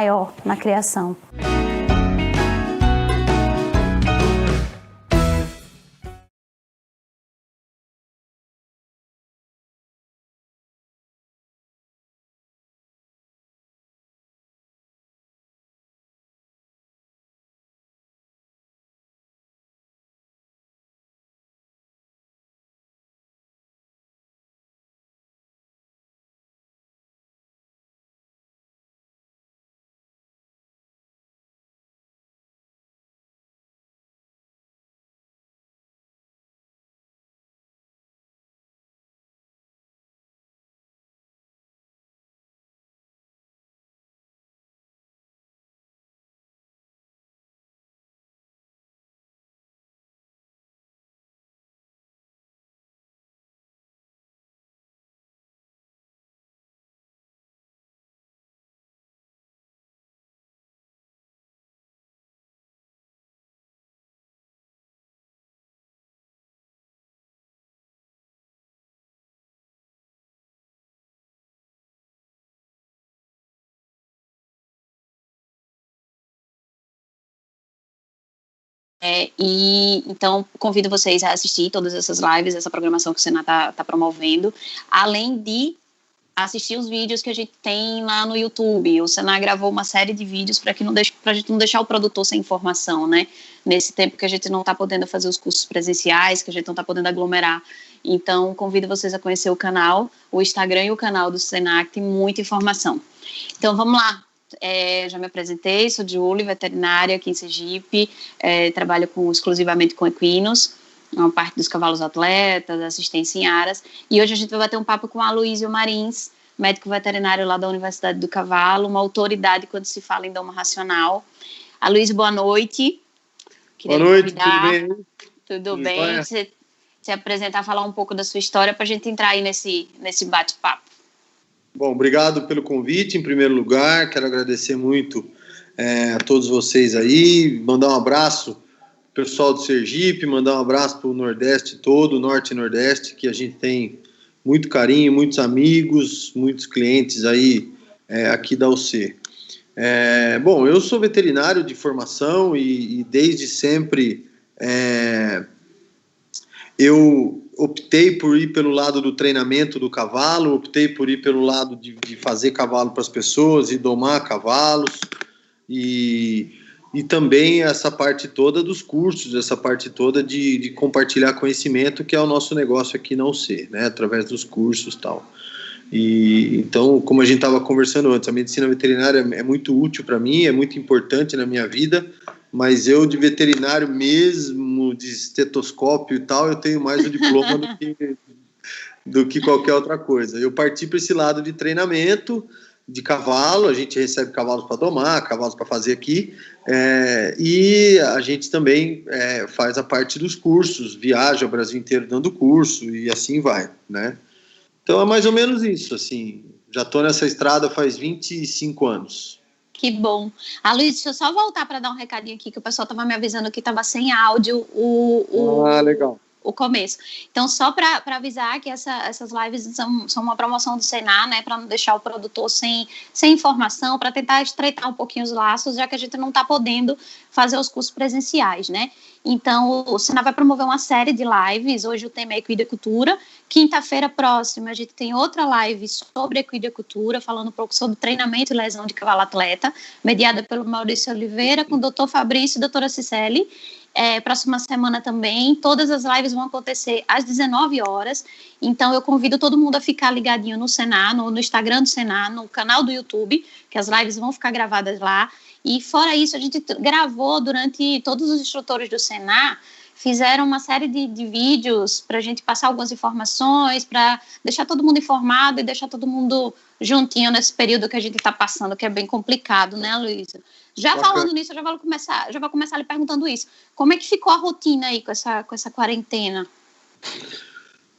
maior na criação. E então convido vocês a assistir todas essas lives, essa programação que o Senar tá promovendo, além de assistir os vídeos que a gente tem lá no YouTube. O Senar gravou uma série de vídeos para a gente não deixar o produtor sem informação, né? Nesse tempo que a gente não está podendo fazer os cursos presenciais, que a gente não está podendo aglomerar. Então, convido vocês a conhecer o canal, o Instagram e o canal do Senar, que tem muita informação. Então, vamos lá. Já me apresentei, sou Julie, veterinária aqui em Sergipe, trabalho exclusivamente com equinos, uma parte dos cavalos atletas, assistência em aras, e hoje a gente vai bater um papo com Aloísio Marins, médico veterinário lá da Universidade do Cavalo, uma autoridade quando se fala em doma racional. Aloísio, boa noite. Boa noite, tudo bem? Tudo bem? Se apresentar, falar um pouco da sua história para a gente entrar aí nesse bate-papo. Bom, obrigado pelo convite, em primeiro lugar, quero agradecer muito a todos vocês aí, mandar um abraço pro pessoal do Sergipe, mandar um abraço para o Nordeste todo, Norte e Nordeste, que a gente tem muito carinho, muitos amigos, muitos clientes aí aqui da UC. Bom, eu sou veterinário de formação e desde sempre eu optei por ir pelo lado do treinamento do cavalo, optei por ir pelo lado de fazer cavalo para as pessoas e domar cavalos, e também essa parte toda dos cursos, essa parte toda de compartilhar conhecimento, que é o nosso negócio aqui na UC, né, através dos cursos e tal. E então, como a gente estava conversando antes, a medicina veterinária é muito útil para mim, é muito importante na minha vida, mas eu de veterinário mesmo, de estetoscópio e tal, eu tenho mais o diploma do que qualquer outra coisa. Eu parti para esse lado de treinamento de cavalo, a gente recebe cavalos para domar, cavalos para fazer aqui, e a gente também faz a parte dos cursos, viaja o Brasil inteiro dando curso e assim vai, né? Então é mais ou menos isso, assim, já estou nessa estrada faz 25 anos. Que bom. Aloísio, deixa eu só voltar para dar um recadinho aqui, que o pessoal estava me avisando que estava sem áudio legal. O começo. Então, só para avisar que essas lives são uma promoção do Senar, né, para não deixar o produtor sem informação, para tentar estreitar um pouquinho os laços, já que a gente não está podendo fazer os cursos presenciais, né? Então, o Senar vai promover uma série de lives. Hoje o tema é equidicultura. Quinta-feira próxima a gente tem outra live sobre equidicultura, falando um pouco sobre treinamento e lesão de cavalo atleta, mediada pelo Maurício Oliveira, com o doutor Fabrício e a doutora Cicelli. Próxima semana também, todas as lives vão acontecer às 19 horas, então eu convido todo mundo a ficar ligadinho no Senar, no Instagram do Senar, no canal do YouTube, que as lives vão ficar gravadas lá. E fora isso, a gente gravou durante, todos os instrutores do Senar fizeram uma série de vídeos para a gente passar algumas informações, para deixar todo mundo informado e deixar todo mundo juntinho nesse período que a gente está passando, que é bem complicado, né, Luísa? Já falando nisso, eu já vou começar lhe perguntando isso. Como é que ficou a rotina aí com essa quarentena?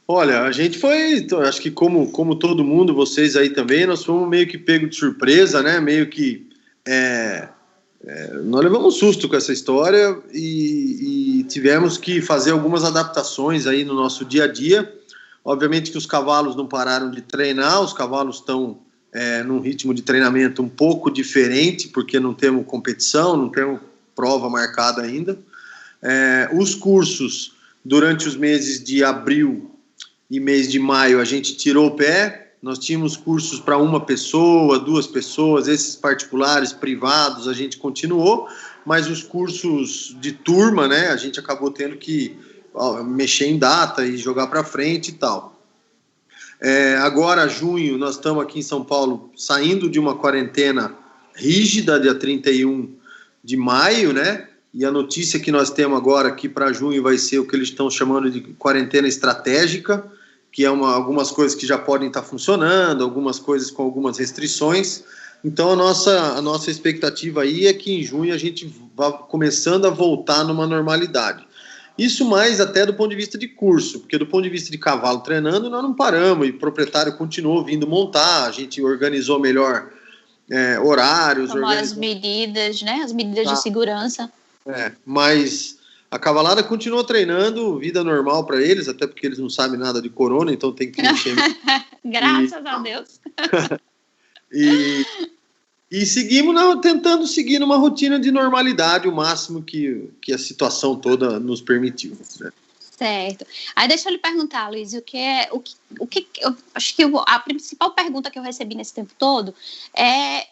Olha, a gente foi, acho que como todo mundo, vocês aí também, nós fomos meio que pego de surpresa, né? Meio que nós levamos um susto com essa história e tivemos que fazer algumas adaptações aí no nosso dia a dia. Obviamente que os cavalos não pararam de treinar, os cavalos estão num ritmo de treinamento um pouco diferente, porque não temos competição, não temos prova marcada ainda. Os cursos, durante os meses de abril e mês de maio, a gente tirou o pé. Nós tínhamos cursos para 1 pessoa, 2 pessoas, esses particulares, privados, a gente continuou, mas os cursos de turma, né, a gente acabou tendo que mexer em data e jogar para frente e tal. Agora, junho, nós estamos aqui em São Paulo saindo de uma quarentena rígida, dia 31 de maio, né? E a notícia que nós temos agora aqui para junho vai ser o que eles estão chamando de quarentena estratégica, que é algumas coisas que já podem estar funcionando, algumas coisas com algumas restrições. Então, a nossa expectativa aí é que em junho a gente vá começando a voltar numa normalidade. Isso mais até do ponto de vista de curso, porque do ponto de vista de cavalo treinando, nós não paramos, e o proprietário continuou vindo montar, a gente organizou melhor horários. Tomou as medidas, né? As medidas de segurança. Mas a cavalada continua treinando, vida normal para eles, até porque eles não sabem nada de corona, então tem que mexer. Graças a Deus. E seguimos tentando seguir numa rotina de normalidade, o máximo que a situação toda nos permitiu. Né? Certo. Aí deixa eu lhe perguntar, Luiz, eu acho que a principal pergunta que eu recebi nesse tempo todo é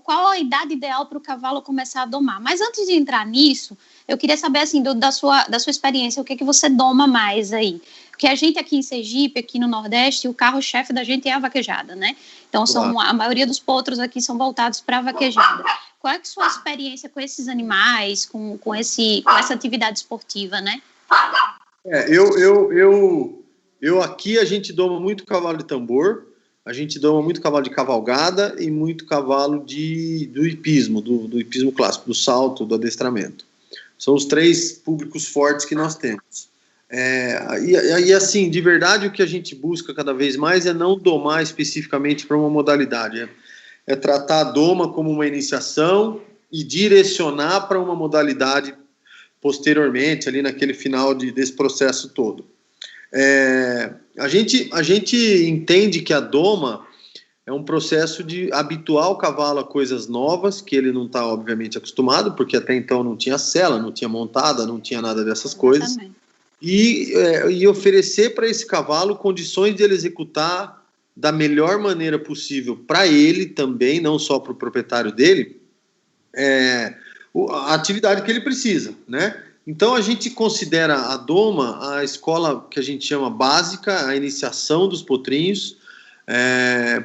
qual a idade ideal para o cavalo começar a domar. Mas antes de entrar nisso, eu queria saber assim, da sua experiência, o que você doma mais aí? Porque a gente aqui em Sergipe, aqui no Nordeste, o carro-chefe da gente é a vaquejada, né? Então, a maioria dos potros aqui são voltados para a vaquejada. Qual é a sua experiência com esses animais, com essa atividade esportiva, né? Eu aqui a gente doma muito cavalo de tambor, a gente doma muito cavalo de cavalgada e muito cavalo do hipismo, do hipismo clássico, do salto, do adestramento. São os 3 públicos fortes que nós temos. E assim, de verdade, o que a gente busca cada vez mais é não domar especificamente para uma modalidade. É tratar a doma como uma iniciação e direcionar para uma modalidade posteriormente, ali naquele final desse processo todo. A gente entende que a doma é um processo de habituar o cavalo a coisas novas, que ele não está, obviamente, acostumado, porque até então não tinha sela, não tinha montada, não tinha nada dessas coisas. E oferecer para esse cavalo condições de ele executar da melhor maneira possível para ele também, não só para o proprietário dele, a atividade que ele precisa, né? Então a gente considera a doma a escola que a gente chama básica, a iniciação dos potrinhos,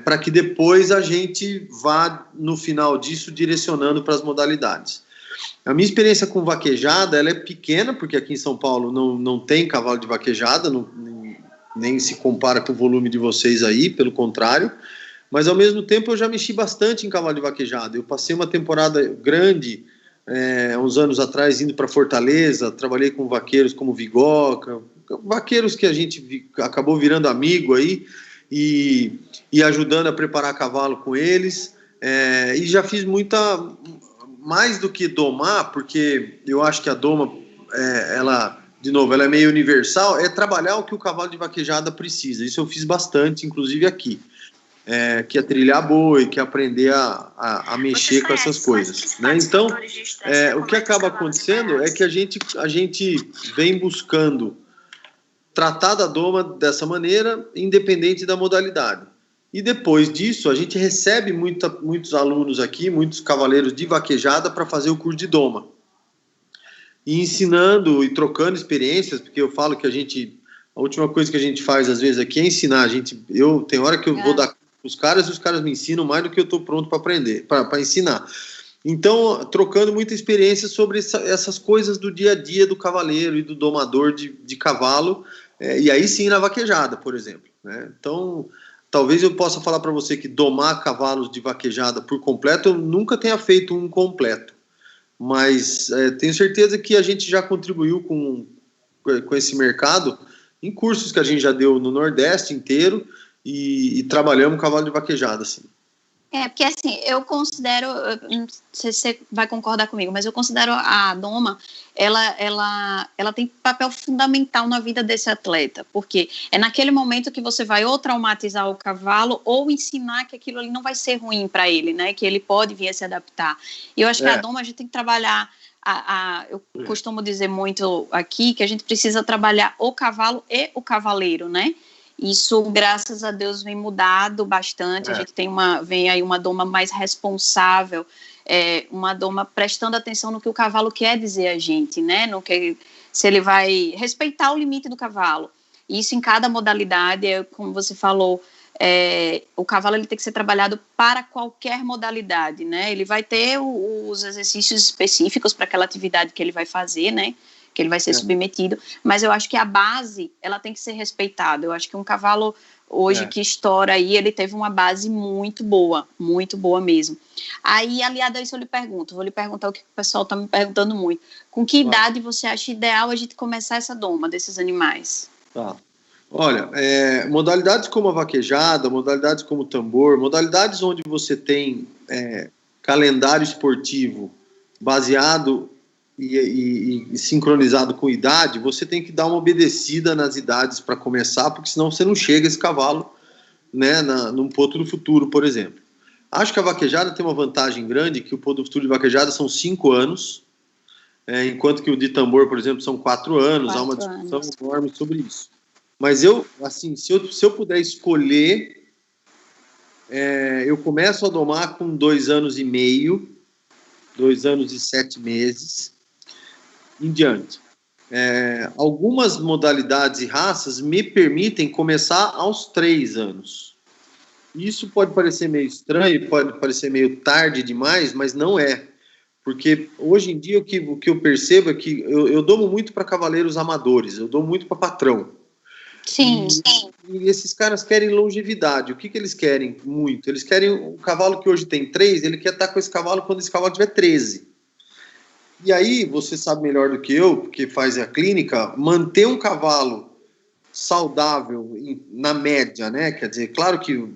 para que depois a gente vá, no final disso, direcionando para as modalidades. A minha experiência com vaquejada, ela é pequena, porque aqui em São Paulo não tem cavalo de vaquejada, nem se compara com o volume de vocês aí, pelo contrário, mas ao mesmo tempo eu já mexi bastante em cavalo de vaquejada. Eu passei uma temporada grande, uns anos atrás, indo para Fortaleza, trabalhei com vaqueiros como Vigoca, vaqueiros que a gente acabou virando amigo aí, e ajudando a preparar cavalo com eles, e já fiz mais do que domar, porque eu acho que a doma, ela é meio universal, é trabalhar o que o cavalo de vaquejada precisa. Isso eu fiz bastante, inclusive aqui, que é trilhar boi, que é aprender a mexer com essas coisas, né? Então, o que acaba acontecendo é que a gente vem buscando tratar da doma dessa maneira, independente da modalidade. E depois disso, a gente recebe muitos alunos aqui, muitos cavaleiros de vaquejada para fazer o curso de doma. E ensinando e trocando experiências, porque eu falo que a última coisa que a gente faz às vezes aqui é ensinar. Tem hora que eu vou dar os caras e os caras me ensinam mais do que eu estou pronto para aprender, para ensinar. Então, trocando muita experiência sobre essas coisas do dia a dia do cavaleiro e do domador de cavalo, e aí sim na vaquejada, por exemplo, né? Então, talvez eu possa falar para você que domar cavalos de vaquejada por completo, eu nunca tenha feito um completo. Mas tenho certeza que a gente já contribuiu com esse mercado em cursos que a gente já deu no Nordeste inteiro e trabalhamos cavalo de vaquejada, assim. Porque assim, eu considero, não sei se você vai concordar comigo, mas eu considero a doma, ela tem papel fundamental na vida desse atleta, porque é naquele momento que você vai ou traumatizar o cavalo ou ensinar que aquilo ali não vai ser ruim para ele, né, que ele pode vir a se adaptar. E eu acho que a doma a gente tem que trabalhar, eu costumo dizer muito aqui que a gente precisa trabalhar o cavalo e o cavaleiro, né? Isso, graças a Deus, vem mudado bastante. A gente vem aí uma doma mais responsável, uma doma prestando atenção no que o cavalo quer dizer a gente, né? Se ele vai respeitar o limite do cavalo. Isso em cada modalidade, como você falou, o cavalo ele tem que ser trabalhado para qualquer modalidade, né? Ele vai ter os exercícios específicos para aquela atividade que ele vai fazer, né? Que ele vai ser submetido, mas eu acho que a base, ela tem que ser respeitada. Eu acho que um cavalo hoje que estoura aí, ele teve uma base muito boa mesmo. Aí, aliado a isso, vou lhe perguntar o que o pessoal está me perguntando muito. Com que idade você acha ideal a gente começar essa doma desses animais? Tá. Olha, modalidades como a vaquejada, modalidades como o tambor, modalidades onde você tem calendário esportivo baseado e sincronizado com idade, você tem que dar uma obedecida nas idades para começar, porque senão você não chega a esse cavalo, né, num potro do futuro, por exemplo. Acho que a vaquejada tem uma vantagem grande, que o potro do futuro de vaquejada são 5 anos, enquanto que o de tambor, por exemplo, são 4 anos, há uma discussão enorme sobre isso. Mas eu, assim, se eu puder escolher, eu começo a domar com 2 anos e meio, 2 anos e 7 meses, em diante. Algumas modalidades e raças me permitem começar aos 3 anos. Isso pode parecer meio estranho, pode parecer meio tarde demais, mas não é. Porque hoje em dia o que eu percebo é que eu domo muito para cavaleiros amadores, eu dou muito para patrão. Sim. E esses caras querem longevidade. O que eles querem muito? Eles querem o cavalo que hoje tem 3, ele quer estar com esse cavalo quando esse cavalo tiver 13. E aí, você sabe melhor do que eu, porque faz a clínica, manter um cavalo saudável na média, né? Quer dizer, claro que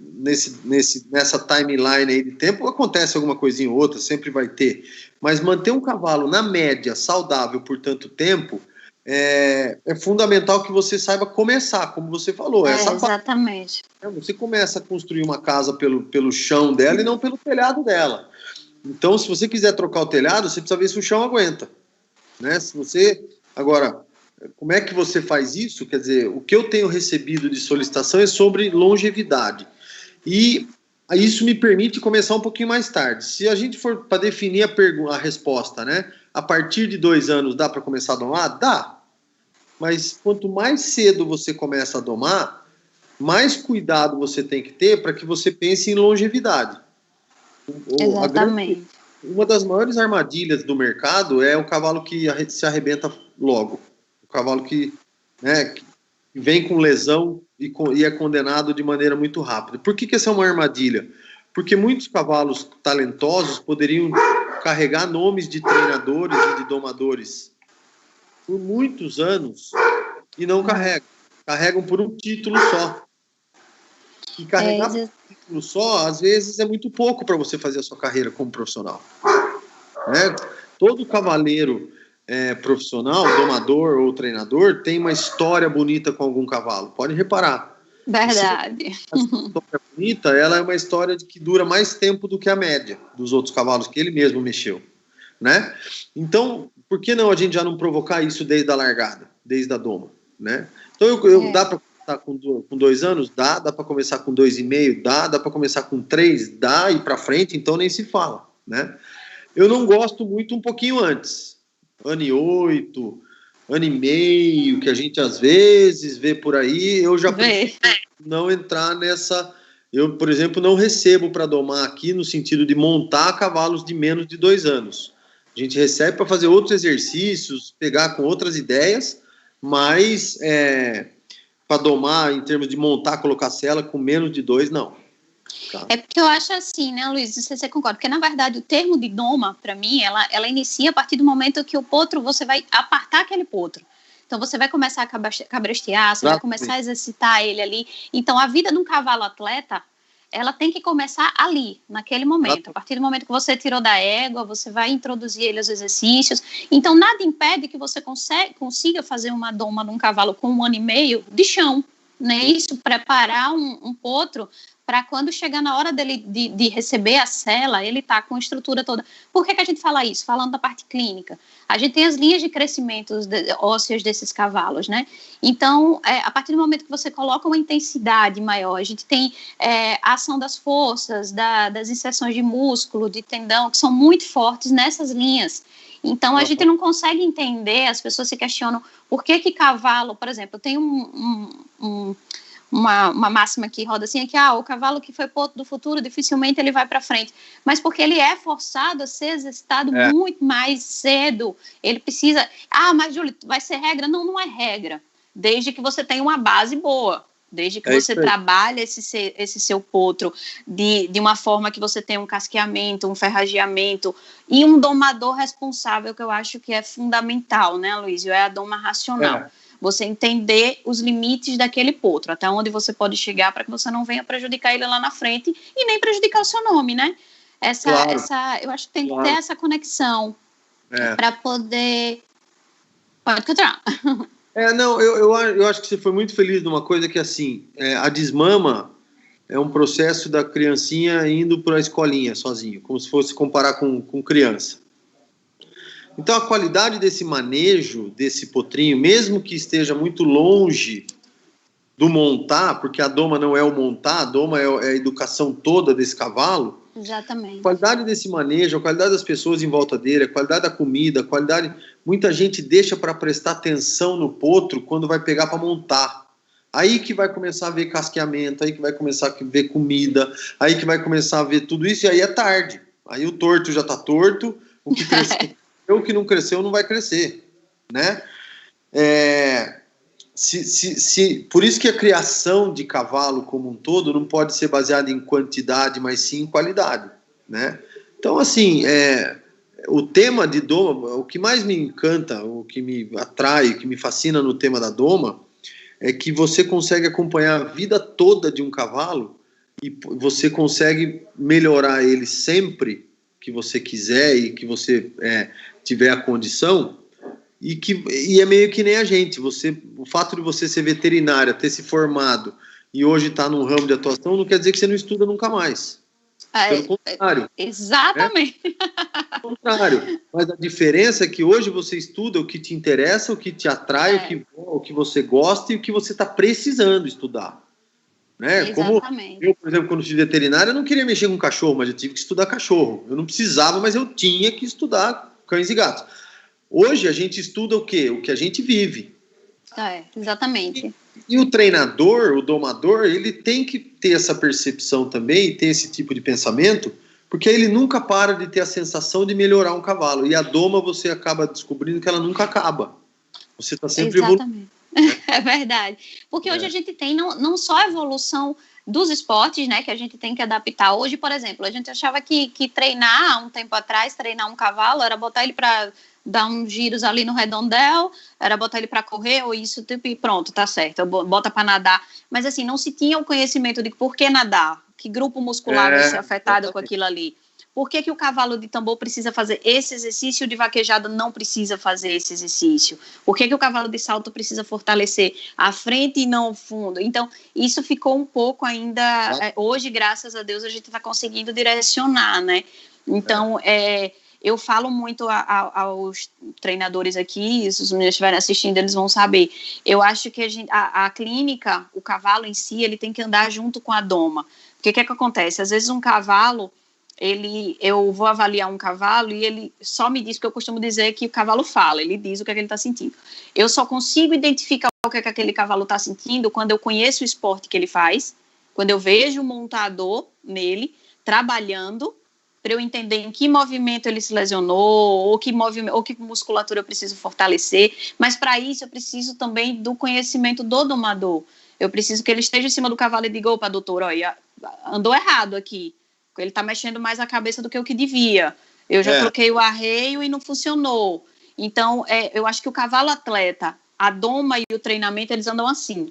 nessa timeline aí de tempo acontece alguma coisinha ou outra, sempre vai ter. Mas manter um cavalo na média saudável por tanto tempo é fundamental que você saiba começar, como você falou. Exatamente. Você começa a construir uma casa pelo chão dela e não pelo telhado dela. Então, se você quiser trocar o telhado, você precisa ver se o chão aguenta, né? Agora, como é que você faz isso? Quer dizer, o que eu tenho recebido de solicitação é sobre longevidade. E isso me permite começar um pouquinho mais tarde. Se a gente for para definir a resposta, né? A partir de 2 anos dá para começar a domar? Dá. Mas quanto mais cedo você começa a domar, mais cuidado você tem que ter para que você pense em longevidade. Exatamente. Uma das maiores armadilhas do mercado é o cavalo que se arrebenta logo. O cavalo que vem com lesão e é condenado de maneira muito rápida. Por que essa é uma armadilha? Porque muitos cavalos talentosos poderiam carregar nomes de treinadores e de domadores por muitos anos e não carregam. Carregam por um título só. E carregar por um título só, às vezes, é muito pouco para você fazer a sua carreira como profissional. Né? Todo cavaleiro profissional, domador ou treinador, tem uma história bonita com algum cavalo. Pode reparar. Verdade. A história bonita, ela é uma história que dura mais tempo do que a média dos outros cavalos que ele mesmo mexeu. Né? Então, por que não a gente já não provocar isso desde a largada, desde a doma? Né? Então, dá para começar com 2 anos? Dá para começar com 2,5? Dá para começar com 3? Dá, e para frente, então nem se fala. Né? Eu não gosto muito um pouquinho antes. 1 ano e 8, 1 ano e meio, que a gente às vezes vê por aí, eu já prefiro não entrar nessa... Eu, por exemplo, não recebo para domar aqui no sentido de montar cavalos de menos de 2 anos. A gente recebe para fazer outros exercícios, pegar com outras ideias, mas para domar, em termos de montar, colocar cela, com menos de 2, não. Tá. É porque eu acho assim, né, Luiz? Não sei se você concorda, porque na verdade o termo de doma, para mim, ela inicia a partir do momento que o potro, você vai apartar aquele potro. Então você vai começar a cabrestear, você vai começar a exercitar ele ali. Então a vida de um cavalo atleta, ela tem que começar ali, naquele momento. A partir do momento que você tirou da égua, você vai introduzir ele aos exercícios. Então, nada impede que você consiga fazer uma doma num cavalo com 1 ano e meio de chão, né? Isso, preparar um potro para quando chegar na hora dele de receber a sela, ele tá com a estrutura toda. Por que a gente fala isso? Falando da parte clínica. A gente tem as linhas de crescimento ósseos desses cavalos, né? Então, a partir do momento que você coloca uma intensidade maior, a gente tem a ação das forças, das inserções de músculo, de tendão, que são muito fortes nessas linhas. Então, a gente não consegue entender, as pessoas se questionam por que cavalo, por exemplo, eu tenho uma máxima que roda assim, é que o cavalo que foi potro do futuro, dificilmente ele vai para frente, mas porque ele é forçado a ser exercitado muito mais cedo, ele precisa, mas Júlio, vai ser regra? Não, não é regra, desde que você tenha uma base boa, desde que você trabalhe esse seu potro de uma forma que você tenha um casqueamento, um ferrageamento e um domador responsável, que eu acho que é fundamental, né, Luísio? É a doma racional. Você entender os limites daquele potro, até onde você pode chegar para que você não venha prejudicar ele lá na frente e nem prejudicar o seu nome, né? Eu acho que tem que ter essa conexão para poder... Pode continuar. Não, eu acho que você foi muito feliz numa coisa que, assim, a desmama é um processo da criancinha indo para a escolinha sozinho, como se fosse comparar com criança. Então, a qualidade desse manejo, desse potrinho, mesmo que esteja muito longe do montar, porque a doma não é o montar, a doma é a educação toda desse cavalo. Exatamente. A qualidade desse manejo, a qualidade das pessoas em volta dele, a qualidade da comida, a qualidade... Muita gente deixa para prestar atenção no potro quando vai pegar para montar. Aí que vai começar a ver casqueamento, aí que vai começar a ver comida, aí que vai começar a ver tudo isso, e aí é tarde. Aí o torto já está torto, o que cresceu... O que não cresceu não vai crescer, né? Por isso que a criação de cavalo como um todo não pode ser baseada em quantidade, mas sim em qualidade, né? Então, assim, o tema de doma, o que mais me encanta, o que me atrai, o que me fascina no tema da doma, é que você consegue acompanhar a vida toda de um cavalo e você consegue melhorar ele sempre que você quiser e que você tiver a condição, e é meio que nem a gente, o fato de você ser veterinária, ter se formado e hoje estar num ramo de atuação, não quer dizer que você não estuda nunca mais. Pelo contrário. Exatamente. Pelo contrário. Mas a diferença é que hoje você estuda o que te interessa, o que te atrai, o que você gosta e o que você está precisando estudar. Né? Como eu, por exemplo, quando fui veterinário, eu não queria mexer com cachorro, mas eu tive que estudar cachorro. Eu não precisava, mas eu tinha que estudar cães e gatos. Hoje a gente estuda o quê? O que a gente vive. Exatamente. E o treinador, o domador, ele tem que ter essa percepção também, ter esse tipo de pensamento, porque ele nunca para de ter a sensação de melhorar um cavalo. E a doma você acaba descobrindo que ela nunca acaba. Você está sempre evoluindo. É verdade. Porque hoje a gente tem não só a evolução dos esportes, né, que a gente tem que adaptar. Hoje, por exemplo, a gente achava que treinar, há um tempo atrás, treinar um cavalo era botar ele para dar uns giros ali no redondel, era botar ele para correr, ou isso, tipo, e pronto, tá certo, bota para nadar. Mas, assim, não se tinha o conhecimento de por que nadar, que grupo muscular vai ser afetado com aquilo ali. Por que o cavalo de tambor precisa fazer esse exercício e o de vaquejada não precisa fazer esse exercício? Por que o cavalo de salto precisa fortalecer a frente e não o fundo? Então, isso ficou um pouco ainda... Hoje, graças a Deus, a gente está conseguindo direcionar, né? Então, eu falo muito aos treinadores aqui, se os meninos estiverem assistindo, eles vão saber. Eu acho que a clínica, o cavalo em si, ele tem que andar junto com a doma. Porque o que acontece? Às vezes um cavalo... eu vou avaliar um cavalo e ele só me diz, que eu costumo dizer que o cavalo fala, ele diz o que ele está sentindo. Eu só consigo identificar o que aquele cavalo está sentindo quando eu conheço o esporte que ele faz, quando eu vejo o montador nele, trabalhando, para eu entender em que movimento ele se lesionou, ou que musculatura eu preciso fortalecer, mas para isso eu preciso também do conhecimento do domador. Eu preciso que ele esteja em cima do cavalo e diga, opa, doutor, olha, andou errado aqui. Ele está mexendo mais a cabeça do que o que devia. Eu já troquei o arreio e não funcionou. Então, eu acho que o cavalo atleta, a doma e o treinamento, eles andam assim.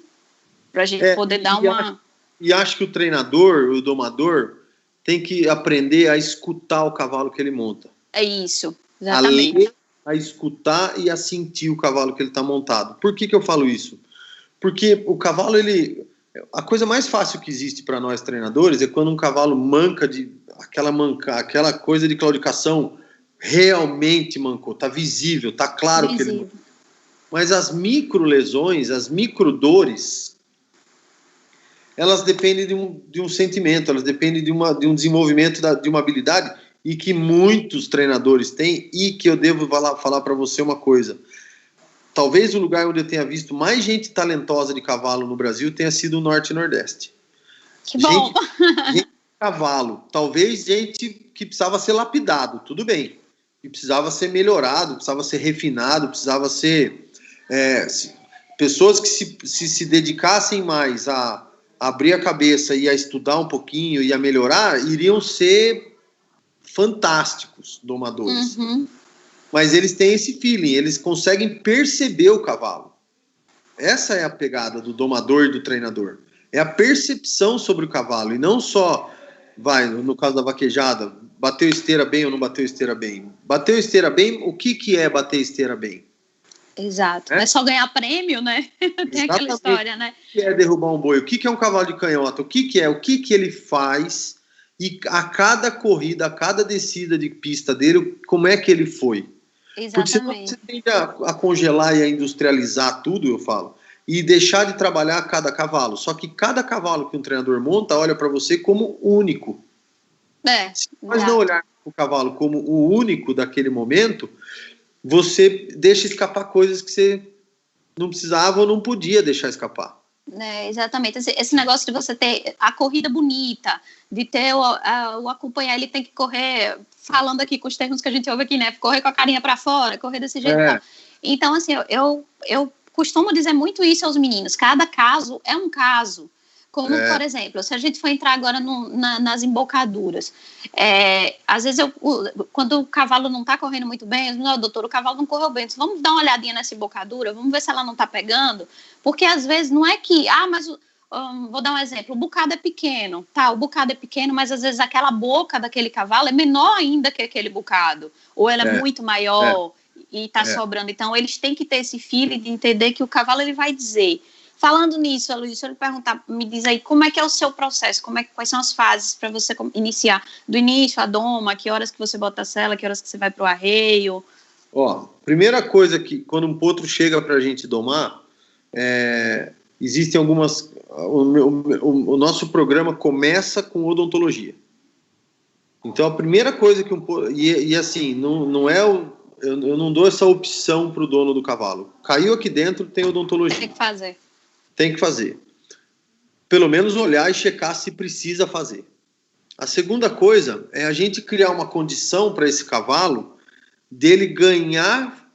Para a gente poder dar uma... E acho que o treinador, o domador, tem que aprender a escutar o cavalo que ele monta. É isso, exatamente. A ler, a escutar e a sentir o cavalo que ele está montado. Por que eu falo isso? Porque o cavalo, a coisa mais fácil que existe para nós treinadores é quando um cavalo manca aquela coisa de claudicação realmente mancou, tá visível, tá claro que ele mancou. Mas as micro lesões, as micro dores, elas dependem de um sentimento, elas dependem de um desenvolvimento de uma habilidade, e que muitos treinadores têm, e que eu devo falar para você uma coisa. Talvez o lugar onde eu tenha visto mais gente talentosa de cavalo no Brasil tenha sido o Norte e Nordeste. Que bom! Gente de cavalo. Talvez gente que precisava ser lapidado, tudo bem. Que precisava ser melhorado, precisava ser refinado, precisava ser... pessoas que se dedicassem mais a abrir a cabeça e a estudar um pouquinho e a melhorar, iriam ser fantásticos domadores. Uhum. Mas eles têm esse feeling, eles conseguem perceber o cavalo. Essa é a pegada do domador e do treinador. É a percepção sobre o cavalo, e não só, no caso da vaquejada, bateu esteira bem ou não bateu esteira bem. Bateu esteira bem, o que é bater esteira bem? Exato, não é só ganhar prêmio, né? Tem aquela história, né? O que é derrubar um boi? O que é um cavalo de canhota? O que é? O que ele faz? E a cada corrida, a cada descida de pista dele, como é que ele foi? Exatamente. Porque senão você tende a congelar e a industrializar tudo, eu falo, e deixar de trabalhar cada cavalo. Só que cada cavalo que um treinador monta olha para você como único. Se nós não olhar o cavalo como o único daquele momento, você deixa escapar coisas que você não precisava ou não podia deixar escapar. Exatamente, esse negócio de você ter a corrida bonita, de ter o acompanhar, ele tem que correr, falando aqui com os termos que a gente ouve aqui, né, correr com a carinha para fora, correr desse jeito. Então, assim, eu costumo dizer muito isso aos meninos, cada caso é um caso. Como, por exemplo, se a gente for entrar agora nas embocaduras, às vezes quando o cavalo não está correndo muito bem, eu digo, doutor, o cavalo não correu bem, vamos dar uma olhadinha nessa embocadura, vamos ver se ela não está pegando, porque às vezes não é que, mas vou dar um exemplo, o bocado é pequeno, o bocado é pequeno, mas às vezes aquela boca daquele cavalo é menor ainda que aquele bocado, ou ela é muito maior e está sobrando, então eles têm que ter esse feeling de entender que o cavalo ele vai dizer. Falando nisso, Aloysio, se eu lhe perguntar, me diz aí, como é que é o seu processo? Quais são as fases para você iniciar? Do início, a doma, que horas que você bota a sela, que horas que você vai para o arreio? Primeira coisa que, quando um potro chega para a gente domar, existem algumas... O nosso programa começa com odontologia. Então, a primeira coisa que um potro... E assim, não é o... Eu não dou essa opção para o dono do cavalo. Caiu aqui dentro, tem odontologia. Tem que fazer. Tem que fazer. Pelo menos olhar e checar se precisa fazer. A segunda coisa é a gente criar uma condição para esse cavalo dele ganhar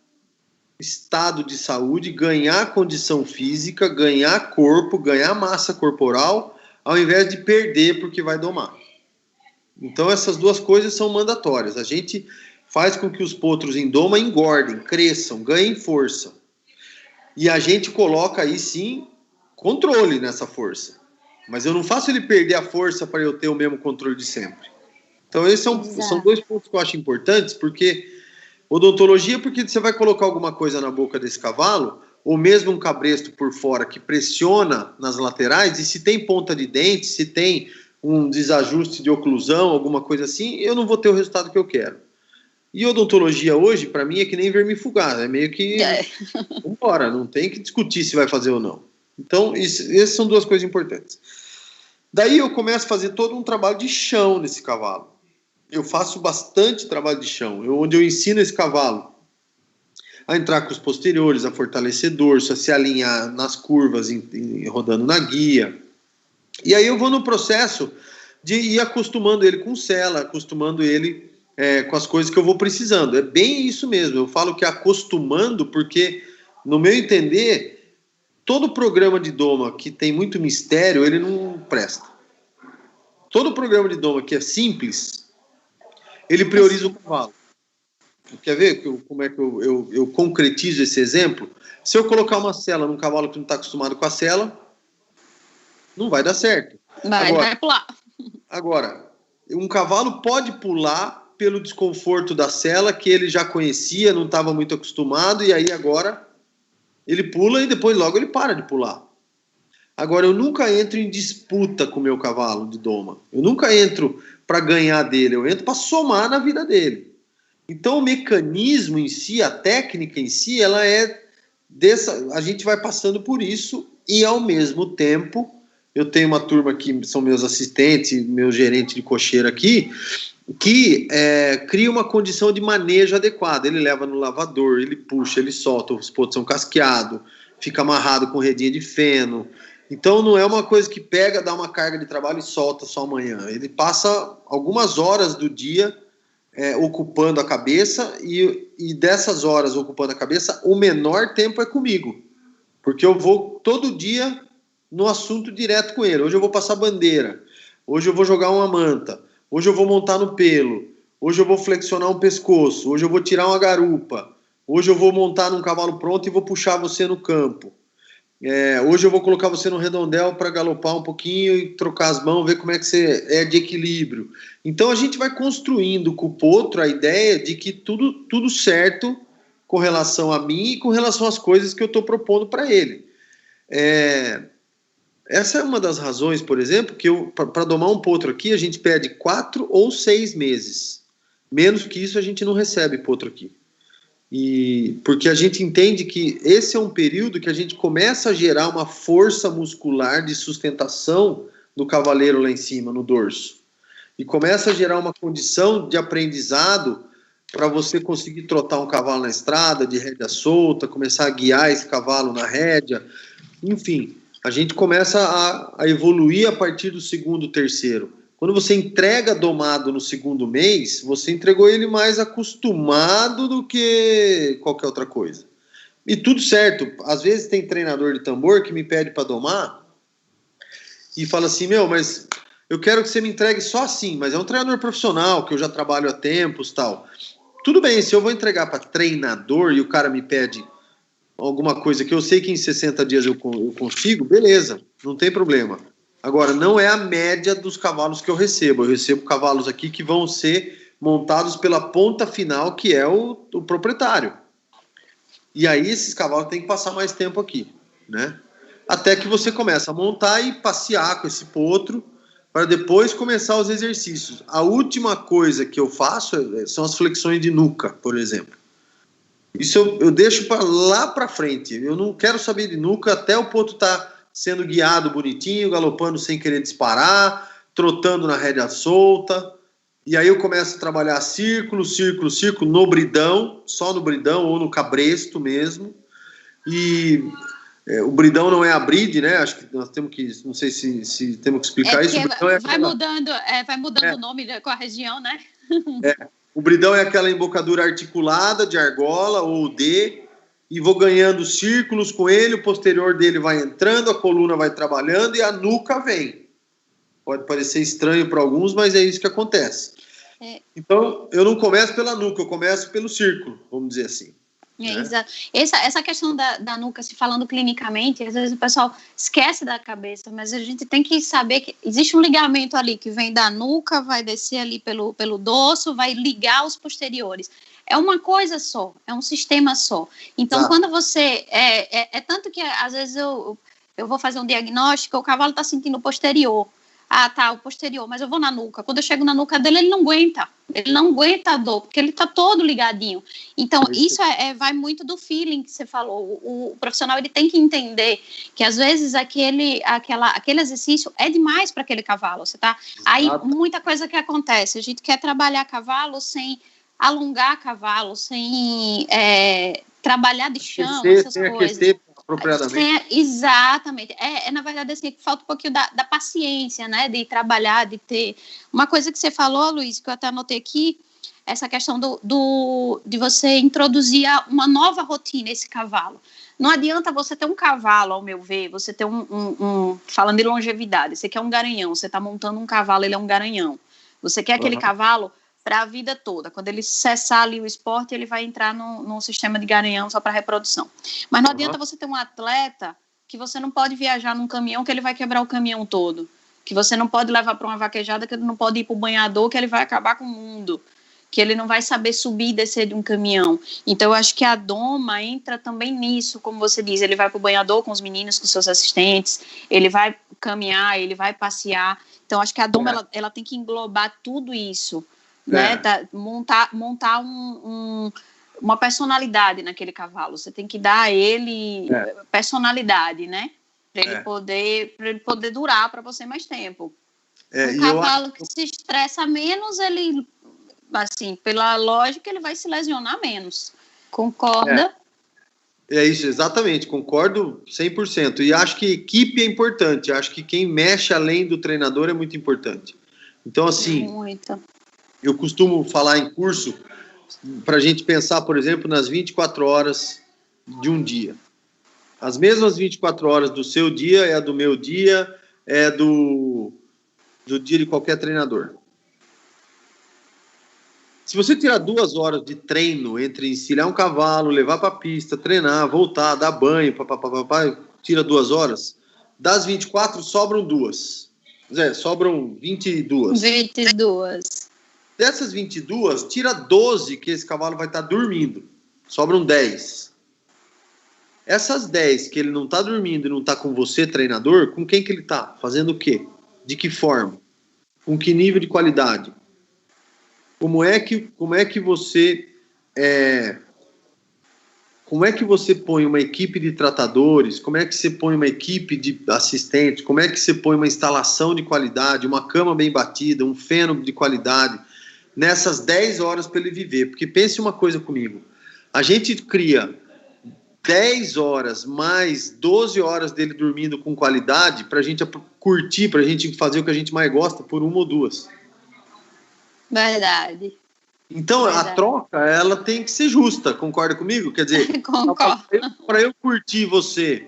estado de saúde, ganhar condição física, ganhar corpo, ganhar massa corporal, ao invés de perder porque vai domar. Então essas duas coisas são mandatórias. A gente faz com que os potros em doma engordem, cresçam, ganhem força. E a gente coloca aí sim controle nessa força. Mas eu não faço ele perder a força para eu ter o mesmo controle de sempre. Então esses são dois pontos que eu acho importantes, porque odontologia, porque você vai colocar alguma coisa na boca desse cavalo, ou mesmo um cabresto por fora que pressiona nas laterais, e se tem ponta de dente, se tem um desajuste de oclusão, alguma coisa assim, eu não vou ter o resultado que eu quero. E odontologia hoje, para mim, é que nem vermifugar, é meio que vambora, não tem que discutir se vai fazer ou não. Então, essas são duas coisas importantes. Daí eu começo a fazer todo um trabalho de chão nesse cavalo. Eu faço bastante trabalho de chão, onde eu ensino esse cavalo a entrar com os posteriores, a fortalecer dorso, a se alinhar nas curvas, rodando na guia. E aí eu vou no processo de ir acostumando ele com sela, acostumando ele com as coisas que eu vou precisando. É bem isso mesmo, eu falo que acostumando, porque, no meu entender, todo programa de doma que tem muito mistério, ele não presta. Todo programa de doma que é simples, ele prioriza o cavalo. Quer ver como é que eu concretizo esse exemplo? Se eu colocar uma sela num cavalo que não está acostumado com a sela, não vai dar certo. Vai pular. Agora, um cavalo pode pular pelo desconforto da sela, que ele já conhecia, não estava muito acostumado, e aí agora ele pula e depois logo ele para de pular. Agora, eu nunca entro em disputa com o meu cavalo de doma. Eu nunca entro para ganhar dele, eu entro para somar na vida dele. Então, o mecanismo em si, a técnica em si, ela é dessa. A gente vai passando por isso e, ao mesmo tempo, eu tenho uma turma que são meus assistentes, meu gerente de cocheira aqui, que cria uma condição de manejo adequada. Ele leva no lavador, ele puxa, ele solta, os pontos são casqueados, fica amarrado com redinha de feno. Então não é uma coisa que pega, dá uma carga de trabalho e solta só amanhã. Ele passa algumas horas do dia ocupando a cabeça e dessas horas ocupando a cabeça, o menor tempo é comigo. Porque eu vou todo dia no assunto direto com ele. Hoje eu vou passar bandeira, hoje eu vou jogar uma manta, hoje eu vou montar no pelo, hoje eu vou flexionar um pescoço, hoje eu vou tirar uma garupa, hoje eu vou montar num cavalo pronto e vou puxar você no campo. Hoje eu vou colocar você no redondel para galopar um pouquinho e trocar as mãos, ver como é que você é de equilíbrio. Então a gente vai construindo com o potro a ideia de que tudo certo com relação a mim e com relação às coisas que eu estou propondo para ele. Essa é uma das razões, por exemplo, que para domar um potro aqui, a gente pede 4 ou 6 meses. Menos que isso a gente não recebe potro aqui. Porque a gente entende que esse é um período que a gente começa a gerar uma força muscular de sustentação do cavaleiro lá em cima, no dorso. E começa a gerar uma condição de aprendizado para você conseguir trotar um cavalo na estrada, de rédea solta, começar a guiar esse cavalo na rédea. Enfim, a gente começa a evoluir a partir do segundo, terceiro. Quando você entrega domado no segundo mês, você entregou ele mais acostumado do que qualquer outra coisa. E tudo certo. Às vezes tem treinador de tambor que me pede para domar e fala assim, mas eu quero que você me entregue só assim, mas é um treinador profissional, que eu já trabalho há tempos, tal. Tudo bem, se eu vou entregar para treinador e o cara me pede alguma coisa que eu sei que em 60 dias eu consigo, beleza, não tem problema. Agora, não é a média dos cavalos que eu recebo. Eu recebo cavalos aqui que vão ser montados pela ponta final, que é o proprietário. E aí esses cavalos têm que passar mais tempo aqui, né? Até que você começa a montar e passear com esse potro para depois começar os exercícios. A última coisa que eu faço são as flexões de nuca, por exemplo. Isso eu deixo para lá para frente. Eu não quero saber de nuca até o potro estar sendo guiado bonitinho, galopando sem querer disparar, trotando na rédea solta. E aí eu começo a trabalhar círculo, círculo, círculo, no bridão, só no bridão ou no cabresto mesmo. E o bridão não é a bride, né? Acho que nós temos que, não sei se temos que explicar isso. Vai mudando o nome com a região, né? O bridão é aquela embocadura articulada de argola ou D, e vou ganhando círculos com ele, o posterior dele vai entrando, a coluna vai trabalhando e a nuca vem. Pode parecer estranho para alguns, mas é isso que acontece. Então, eu não começo pela nuca, eu começo pelo círculo, vamos dizer assim. Exato. Essa questão da nuca, se falando clinicamente, às vezes o pessoal esquece da cabeça, mas a gente tem que saber que existe um ligamento ali que vem da nuca, vai descer ali pelo dorso, vai ligar os posteriores. É uma coisa só, é um sistema só. Então, quando você... tanto que, às vezes, eu vou fazer um diagnóstico, o cavalo está sentindo o posterior. O posterior, mas eu vou na nuca. Quando eu chego na nuca dele, ele não aguenta a dor, porque ele está todo ligadinho. Então, isso vai muito do feeling que você falou. O profissional, ele tem que entender que, às vezes, aquele exercício é demais para aquele cavalo. Você tá? Aí, muita coisa que acontece. A gente quer trabalhar cavalo sem alongar cavalo, sem trabalhar de chão, essas coisas. Exatamente. Na verdade, assim, falta um pouquinho da paciência, né? De trabalhar, de ter... Uma coisa que você falou, Luiz, que eu até anotei aqui, essa questão de você introduzir uma nova rotina esse cavalo. Não adianta você ter um cavalo, ao meu ver, você ter falando de longevidade, você quer um garanhão, você está montando um cavalo, ele é um garanhão. Você quer aquele cavalo para a vida toda. Quando ele cessar ali o esporte, ele vai entrar num sistema de garanhão só para reprodução. Mas não adianta você ter um atleta que você não pode viajar num caminhão que ele vai quebrar o caminhão todo, que você não pode levar para uma vaquejada, que ele não pode ir para o banhador, que ele vai acabar com o mundo, que ele não vai saber subir e descer de um caminhão. Então, eu acho que a doma entra também nisso, como você diz, ele vai para o banhador com os meninos, com seus assistentes, ele vai caminhar, ele vai passear. Então, acho que a doma, ela tem que englobar tudo isso, né? Montar uma personalidade naquele cavalo. Você tem que dar a ele personalidade, né? Para ele poder durar para você mais tempo. Um cavalo que se estressa menos, ele, assim, pela lógica, ele vai se lesionar menos. Concorda? É isso, exatamente, concordo 100%. E acho que equipe é importante, acho que quem mexe além do treinador é muito importante. Então, assim, eu costumo falar em curso para a gente pensar, por exemplo, nas 24 horas de um dia. As mesmas 24 horas do seu dia é a do meu dia, é do dia de qualquer treinador. Se você tirar 2 horas de treino entre encilhar um cavalo, levar para a pista, treinar, voltar, dar banho, tira 2 horas, das 24 sobram 2. Sobram 22. 22. Dessas 22, tira 12 que esse cavalo vai estar dormindo. Sobram 10. Essas 10 que ele não está dormindo e não está com você, treinador, com quem que ele está? Fazendo o quê? De que forma? Com que nível de qualidade? Como é que você põe uma equipe de tratadores? Como é que você põe uma equipe de assistentes? Como é que você põe uma instalação de qualidade, uma cama bem batida, um feno de qualidade nessas 10 horas para ele viver? Porque pense uma coisa comigo, a gente cria 10 horas mais 12 horas dele dormindo com qualidade para a gente curtir, para a gente fazer o que a gente mais gosta por 1 ou 2. Verdade. Então, a troca, ela tem que ser justa, concorda comigo? Quer dizer, para eu curtir você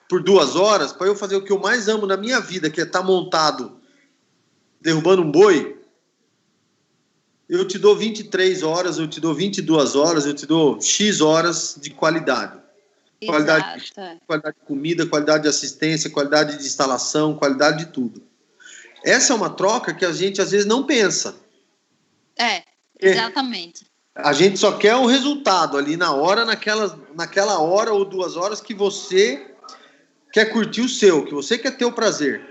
por 2 horas, para eu fazer o que eu mais amo na minha vida, que é estar montado derrubando um boi, eu te dou 23 horas, eu te dou 22 horas, eu te dou X horas de qualidade. Qualidade de comida, qualidade de assistência, qualidade de instalação, qualidade de tudo. Essa é uma troca que a gente às vezes não pensa. Exatamente. A gente só quer o resultado ali na hora, naquela hora ou 2 horas que você quer curtir o seu, que você quer ter o prazer.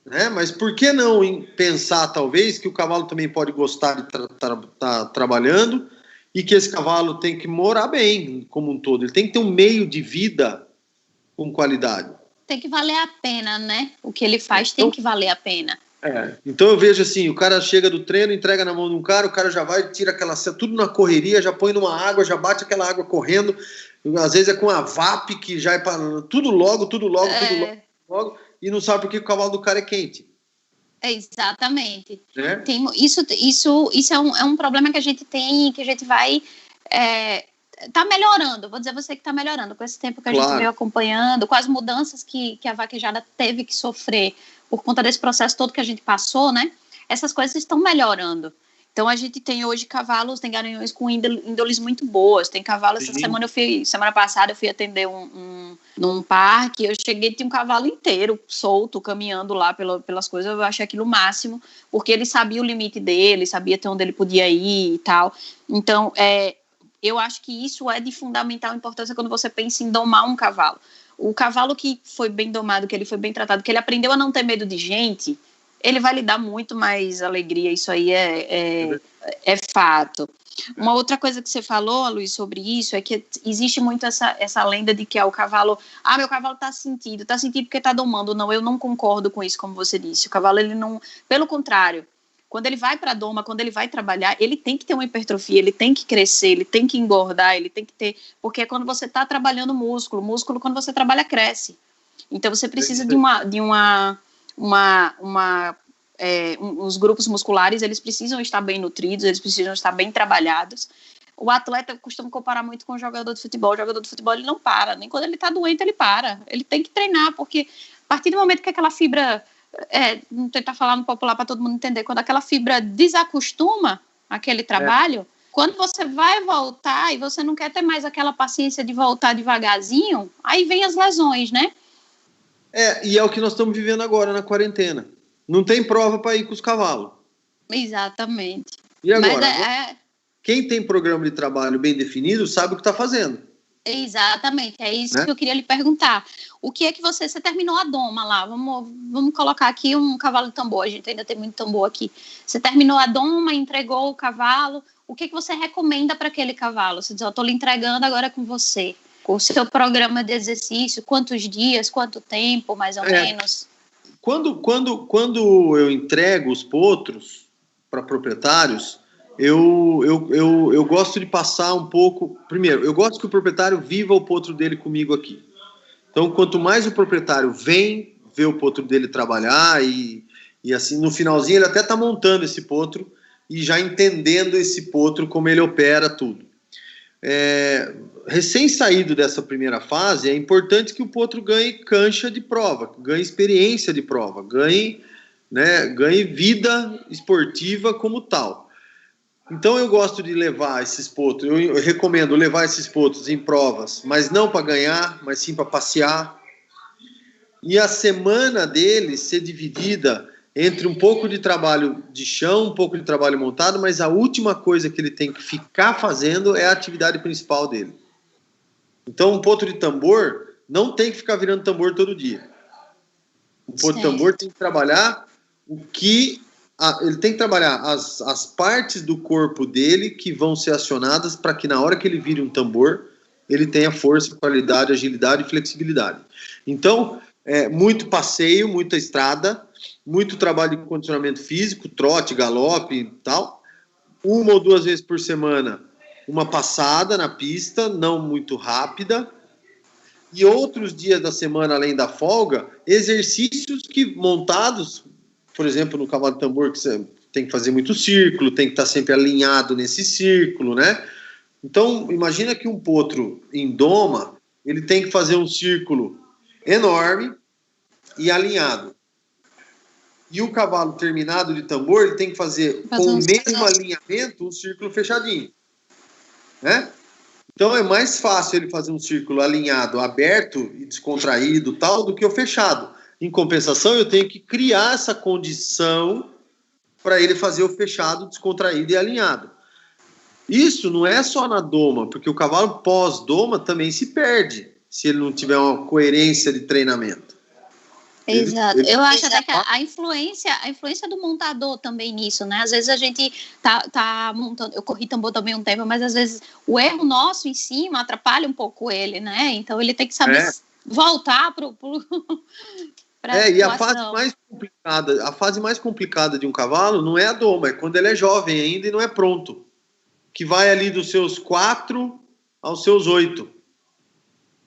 Né? Mas por que não pensar, talvez, que o cavalo também pode gostar de estar trabalhando e que esse cavalo tem que morar bem como um todo. Ele tem que ter um meio de vida com qualidade. Tem que valer a pena, né? O que ele faz tem que valer a pena. Então eu vejo assim, o cara chega do treino, entrega na mão de um cara, o cara já vai, tira aquela tudo na correria, já põe numa água, já bate aquela água correndo, às vezes é com a VAP, que já é para tudo logo, e não sabe por que o cavalo do cara é quente. Exatamente. Isso é um problema que a gente tem, que a gente vai tá melhorando, vou dizer você que tá melhorando com esse tempo que a gente veio acompanhando, com as mudanças que a vaquejada teve que sofrer por conta desse processo todo que a gente passou, né? Essas coisas estão melhorando. Então, a gente tem hoje cavalos, tem garanhões com índoles muito boas. Tem cavalos, semana passada eu fui atender num parque, eu cheguei, tinha um cavalo inteiro solto, caminhando lá pelas coisas, eu achei aquilo o máximo, porque ele sabia o limite dele, sabia até onde ele podia ir e tal. Então, eu acho que isso é de fundamental importância quando você pensa em domar um cavalo. O cavalo que foi bem domado, que ele foi bem tratado, que ele aprendeu a não ter medo de gente, ele vai lhe dar muito mais alegria, isso aí é fato. Uma outra coisa que você falou, Luiz, sobre isso, é que existe muito essa lenda de que o cavalo, meu cavalo tá sentido porque tá domando. Não, eu não concordo com isso, como você disse. O cavalo, ele não, pelo contrário, quando ele vai para a doma, quando ele vai trabalhar, ele tem que ter uma hipertrofia, ele tem que crescer, ele tem que engordar, ele tem que ter... Porque é quando você está trabalhando músculo, quando você trabalha, cresce. Então, você precisa os grupos musculares, eles precisam estar bem nutridos, eles precisam estar bem trabalhados. O atleta, eu costumo comparar muito com o jogador de futebol. O jogador de futebol, ele não para. Nem quando ele está doente, ele para. Ele tem que treinar, porque a partir do momento que aquela fibra... não tentar falar no popular para todo mundo entender, quando aquela fibra desacostuma aquele trabalho, quando você vai voltar e você não quer ter mais aquela paciência de voltar devagarzinho, aí vem as lesões, né? E é o que nós estamos vivendo agora na quarentena. Não tem prova para ir com os cavalos. Exatamente. E agora? Quem tem programa de trabalho bem definido sabe o que está fazendo. Exatamente, é isso que eu queria lhe perguntar. O que é que você terminou a doma lá? Vamos colocar aqui um cavalo de tambor, a gente ainda tem muito tambor aqui. Você terminou a doma, entregou o cavalo, o que é que você recomenda para aquele cavalo? Você diz, eu estou lhe entregando agora com você. O seu programa de exercício, quantos dias, quanto tempo, mais ou menos? Quando eu entrego os potros para proprietários, eu gosto de passar um pouco... Primeiro, eu gosto que o proprietário viva o potro dele comigo aqui. Então, quanto mais o proprietário vem ver o potro dele trabalhar e assim, no finalzinho ele até está montando esse potro e já entendendo esse potro, como ele opera tudo. Recém-saído dessa primeira fase, é importante que o potro ganhe cancha de prova, ganhe experiência de prova, ganhe vida esportiva como tal. Então eu gosto de levar esses potros, eu recomendo levar esses potros em provas, mas não para ganhar, mas sim para passear. E a semana deles ser dividida entre um pouco de trabalho de chão, um pouco de trabalho montado, mas a última coisa que ele tem que ficar fazendo é a atividade principal dele. Então um potro de tambor não tem que ficar virando tambor todo dia. O potro de tambor tem que trabalhar ele tem que trabalhar as partes do corpo dele que vão ser acionadas para que na hora que ele vire um tambor, ele tenha força, qualidade, agilidade e flexibilidade. Então, muito passeio, muita estrada, muito trabalho de condicionamento físico, trote, galope e tal. 1 ou 2 vezes por semana, uma passada na pista, não muito rápida. E outros dias da semana, além da folga, exercícios montados... Por exemplo, no cavalo de tambor, que você tem que fazer muito círculo, tem que estar sempre alinhado nesse círculo, né? Então, imagina que um potro em doma, ele tem que fazer um círculo enorme e alinhado. E o cavalo terminado de tambor, ele tem que fazer com o mesmo alinhamento um círculo fechadinho, né? Então, é mais fácil ele fazer um círculo alinhado, aberto e descontraído, tal, do que o fechado. Em compensação, eu tenho que criar essa condição para ele fazer o fechado, descontraído e alinhado. Isso não é só na doma, porque o cavalo pós-doma também se perde, se ele não tiver uma coerência de treinamento. Exato. Eu acho até que a influência do montador também nisso, né? Às vezes a gente tá montando, eu corri tambor também um tempo, mas às vezes o erro nosso em cima atrapalha um pouco ele, né? Então ele tem que saber voltar e a fase mais complicada de um cavalo não é a doma, é quando ele é jovem ainda e não é pronto. Que vai ali dos seus 4 aos seus 8.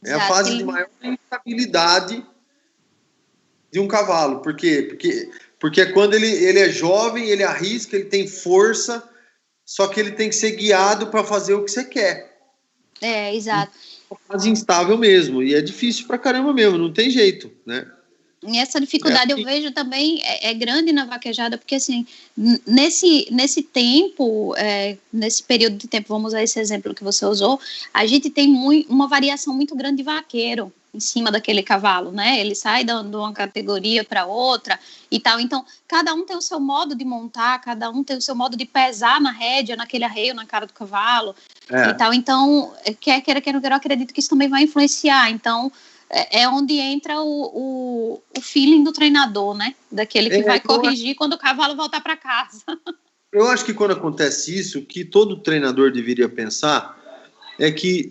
É a fase de maior instabilidade de um cavalo. Por quê? Porque é quando ele é jovem, ele arrisca, ele tem força, só que ele tem que ser guiado para fazer o que você quer. Exato. É uma fase instável mesmo, e é difícil pra caramba mesmo, não tem jeito, né? E essa dificuldade eu vejo também é grande na vaquejada, porque assim, nesse tempo, nesse período de tempo, vamos usar esse exemplo que você usou, a gente tem uma variação muito grande de vaqueiro em cima daquele cavalo, né? Ele sai de uma categoria para outra e tal. Então, cada um tem o seu modo de montar, cada um tem o seu modo de pesar na rédea, naquele arreio, na cara do cavalo e tal. Então, eu acredito que isso também vai influenciar. Então, é onde entra o feeling do treinador, né? Daquele que vai corrigir quando o cavalo voltar para casa. Eu acho que quando acontece isso, o que todo treinador deveria pensar é que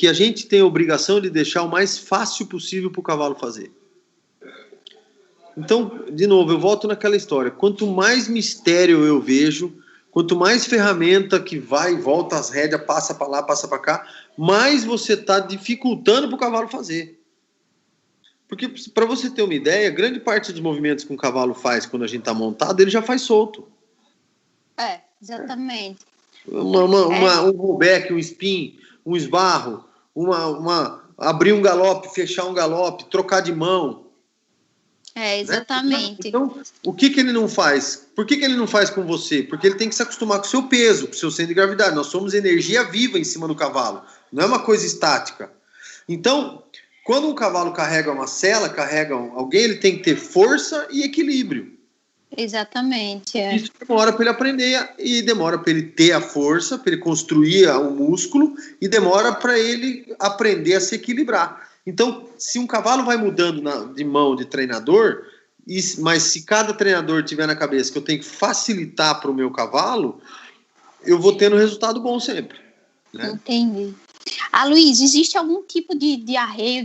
a gente tem a obrigação de deixar o mais fácil possível para o cavalo fazer. Então, de novo, eu volto naquela história. Quanto mais mistério eu vejo, quanto mais ferramenta que vai e volta as rédeas, passa para lá, passa para cá, mais você está dificultando para o cavalo fazer. Porque, para você ter uma ideia, grande parte dos movimentos que um cavalo faz quando a gente está montado, ele já faz solto. Exatamente. Um rollback, um spin, um esbarro, abrir um galope, fechar um galope, trocar de mão. Exatamente. Né? Então, o que ele não faz? Por que ele não faz com você? Porque ele tem que se acostumar com o seu peso, com o seu centro de gravidade. Nós somos energia viva em cima do cavalo. Não é uma coisa estática. Então, quando um cavalo carrega uma sela, carrega alguém, ele tem que ter força e equilíbrio. Exatamente. Isso demora para ele aprender e demora para ele ter a força, para ele construir o músculo e demora para ele aprender a se equilibrar. Então, se um cavalo vai mudando de mão de treinador, mas se cada treinador tiver na cabeça que eu tenho que facilitar para o meu cavalo, eu vou tendo resultado bom sempre. Né? Entendi. Luiz, existe algum tipo de arreio,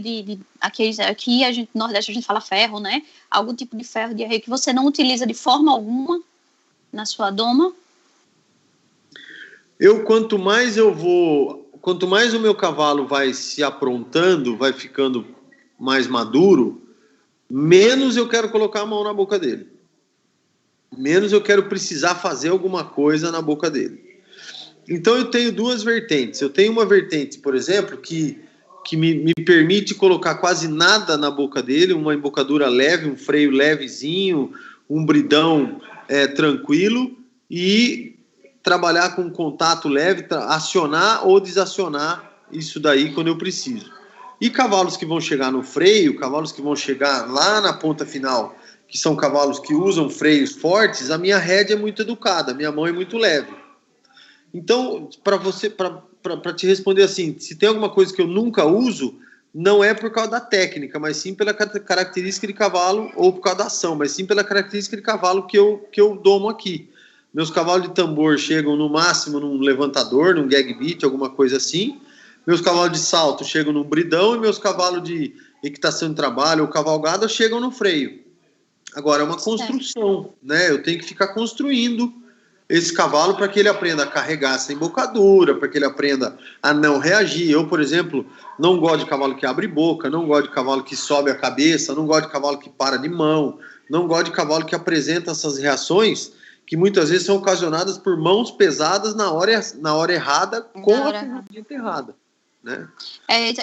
aqui no Nordeste a gente fala ferro, né? Algum tipo de ferro de arreio que você não utiliza de forma alguma na sua doma? Quanto mais o meu cavalo vai se aprontando, vai ficando mais maduro, menos eu quero colocar a mão na boca dele. Menos eu quero precisar fazer alguma coisa na boca dele. Então eu tenho duas vertentes. Eu tenho uma vertente, por exemplo, que me permite colocar quase nada na boca dele, uma embocadura leve, um freio levezinho, um bridão tranquilo e trabalhar com contato leve, acionar ou desacionar isso daí quando eu preciso. E cavalos que vão chegar no freio, cavalos que vão chegar lá na ponta final, que são cavalos que usam freios fortes, a minha rédea é muito educada, a minha mão é muito leve. Então, para te responder assim, se tem alguma coisa que eu nunca uso, não é por causa da técnica, mas sim pela característica de cavalo, ou por causa da ação, mas sim pela característica de cavalo que eu domo aqui. Meus cavalos de tambor chegam no máximo num levantador, num gag beat, alguma coisa assim. Meus cavalos de salto chegam num bridão e meus cavalos de equitação de trabalho ou cavalgada chegam no freio. Agora, é uma construção, né? Eu tenho que ficar construindo esse cavalo para que ele aprenda a carregar essa embocadura, para que ele aprenda a não reagir. Eu, por exemplo, não gosto de cavalo que abre boca, não gosto de cavalo que sobe a cabeça, não gosto de cavalo que para de mão, não gosto de cavalo que apresenta essas reações que muitas vezes são ocasionadas por mãos pesadas na hora errada, com a ferramenta errada. Né?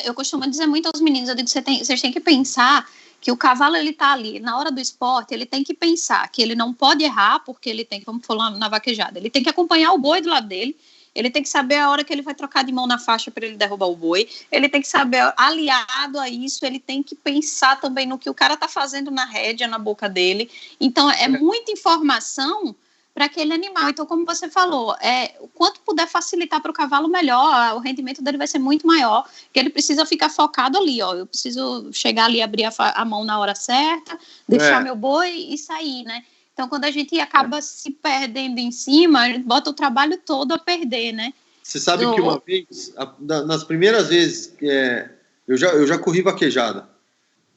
Eu costumo dizer muito aos meninos, eu digo que vocês têm que pensar que o cavalo, ele tá ali, na hora do esporte, ele tem que pensar que ele não pode errar, porque ele tem, como falou na vaquejada, ele tem que acompanhar o boi do lado dele, ele tem que saber a hora que ele vai trocar de mão na faixa para ele derrubar o boi, ele tem que saber, aliado a isso, ele tem que pensar também no que o cara tá fazendo na rédea, na boca dele. Então, é muita informação para aquele animal. Então, como você falou, o quanto puder facilitar para o cavalo, melhor, o rendimento dele vai ser muito maior, porque ele precisa ficar focado ali, ó, eu preciso chegar ali, abrir a mão na hora certa, deixar meu boi e sair, né? Então, quando a gente acaba se perdendo em cima, a gente bota o trabalho todo a perder, né? Você sabe que uma vez, nas primeiras vezes, eu já corri vaquejada,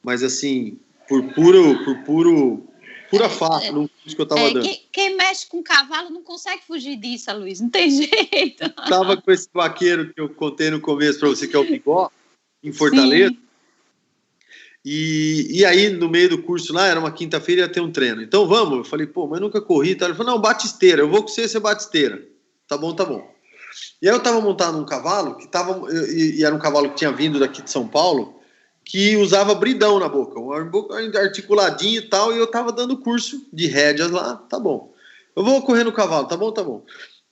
mas assim, por pura fato, no curso que eu tava dando. Quem mexe com cavalo não consegue fugir disso, Luiz, não tem jeito. Tava com esse vaqueiro que eu contei no começo para você, que é o Bigó, em Fortaleza. Sim. E aí, no meio do curso lá, era uma quinta-feira, ia ter um treino. Então vamos, eu falei, mas nunca corri. Tá? Ele falou, não, bate esteira, eu vou com você bate esteira. Tá bom. E aí eu tava montado num cavalo, e era um cavalo que tinha vindo daqui de São Paulo, que usava bridão na boca, articuladinho e tal, e eu tava dando curso de rédeas lá, tá bom. Eu vou correr no cavalo, tá bom.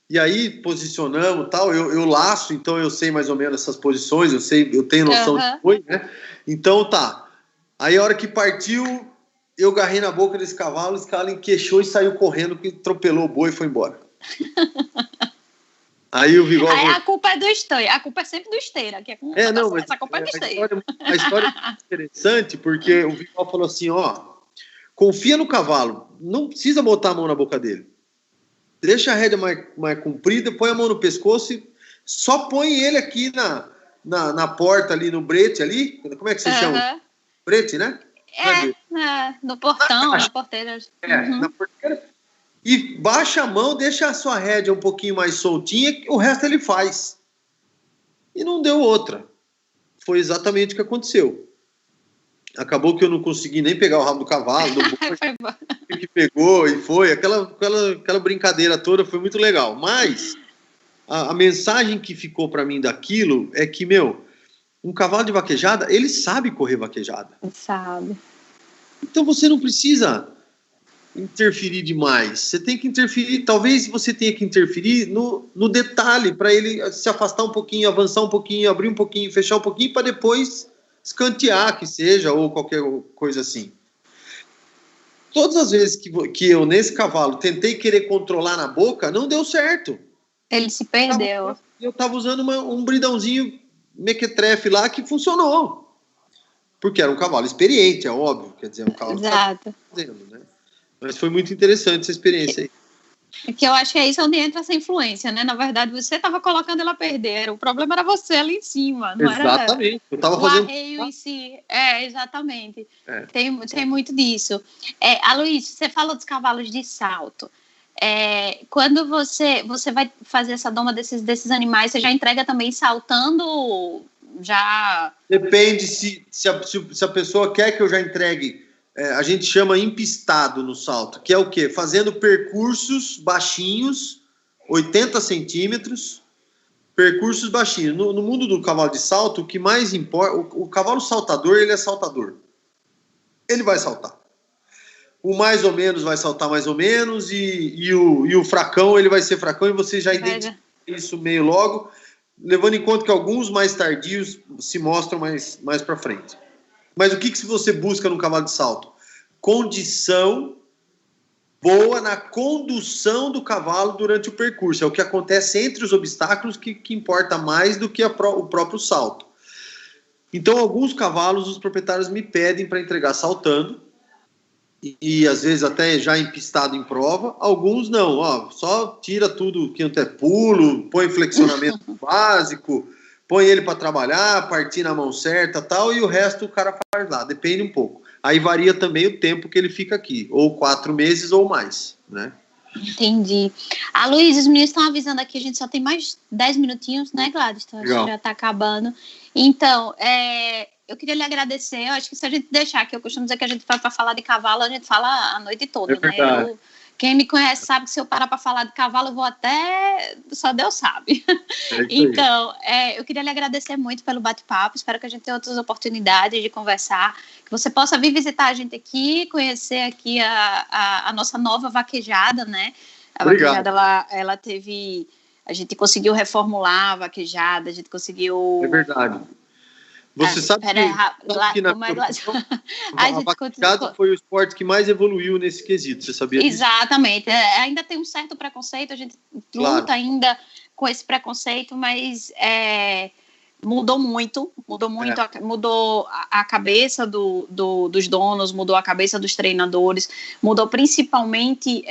E aí, posicionamos e tal, eu laço, então eu sei mais ou menos essas posições, eu tenho noção de boi, né? Então tá. Aí a hora que partiu, eu agarrei na boca desse cavalo, esse cavalo enqueixou e saiu correndo, que atropelou o boi e foi embora. Aí o Vigó... Aí a culpa é do esteira, a culpa é sempre do esteira. Que essa culpa é do esteira. A história é interessante, porque o Vigó falou assim, confia no cavalo, não precisa botar a mão na boca dele. Deixa a rédea mais comprida, põe a mão no pescoço e só põe ele aqui na porta ali, no brete ali, como é que se chama? Brete, né? No portão, na porteira. Na porteira. E baixa a mão, deixa a sua rédea um pouquinho mais soltinha, o resto ele faz. E não deu outra. Foi exatamente o que aconteceu. Acabou que eu não consegui nem pegar o rabo do cavalo, do boi, que pegou e foi. Aquela brincadeira toda foi muito legal. Mas a mensagem que ficou para mim daquilo é que, um cavalo de vaquejada, ele sabe correr vaquejada. Sabe. Então você não precisa interferir demais. Você tem que interferir, talvez você tenha que interferir no detalhe, para ele se afastar um pouquinho, avançar um pouquinho, abrir um pouquinho, fechar um pouquinho, para depois escantear que seja, ou qualquer coisa assim. Todas as vezes que eu, nesse cavalo, tentei querer controlar na boca, não deu certo. Ele se perdeu. Eu estava usando um bridãozinho mequetrefe lá que funcionou. Porque era um cavalo experiente, é óbvio. Quer dizer, um cavalo Exato. que tá fazendo, né? Mas foi muito interessante essa experiência aí. Que eu acho que é isso onde entra essa influência, né? Na verdade, você estava colocando ela a perder. O problema era você ali em cima, não Exatamente. era Eu estava o fazendo arreio em si. Exatamente. É. Tem muito disso. Aloysio, você falou dos cavalos de salto. Quando você vai fazer essa doma desses animais, você já entrega também saltando? Já... Depende se a pessoa quer que eu já entregue. A gente chama empistado no salto, que é o quê? Fazendo percursos baixinhos, 80 centímetros, percursos baixinhos. No mundo do cavalo de salto, o que mais importa... O cavalo saltador, ele é saltador. Ele vai saltar. O mais ou menos vai saltar mais ou menos, e o fracão, ele vai ser fracão, e você já identifica isso meio logo, levando em conta que alguns mais tardios se mostram mais para frente. Mas o que você busca no cavalo de salto? Condição boa na condução do cavalo durante o percurso. É o que acontece entre os obstáculos que importa mais do que o próprio salto. Então, alguns cavalos, os proprietários me pedem para entregar saltando, e às vezes até já empistado em prova. Alguns não, só tira tudo que não tem pulo, põe flexionamento básico, põe ele para trabalhar, partir na mão certa, tal, e o resto o cara faz lá, depende um pouco. Aí varia também o tempo que ele fica aqui, ou 4 meses ou mais, né? Entendi. Luiz, os meninos estão avisando aqui, a gente só tem mais 10 minutinhos, né, Gladys? Então, já está acabando. Então, eu queria lhe agradecer. Eu acho que se a gente deixar, que eu costumo dizer que a gente vai para falar de cavalo, a gente fala a noite toda, né? Quem me conhece sabe que se eu parar para falar de cavalo, eu vou até... Só Deus sabe. Então, eu queria lhe agradecer muito pelo bate-papo. Espero que a gente tenha outras oportunidades de conversar. Que você possa vir visitar a gente aqui, conhecer aqui a nossa nova vaquejada, né? A vaquejada, ela teve... A gente conseguiu reformular a vaquejada, a gente conseguiu... É verdade. Você sabe que na a vaquejada foi o esporte que mais evoluiu nesse quesito, você sabia disso? Exatamente. Ainda tem um certo preconceito, a gente luta ainda com esse preconceito, mas mudou muito, mudou a cabeça dos donos, mudou a cabeça dos treinadores, mudou principalmente...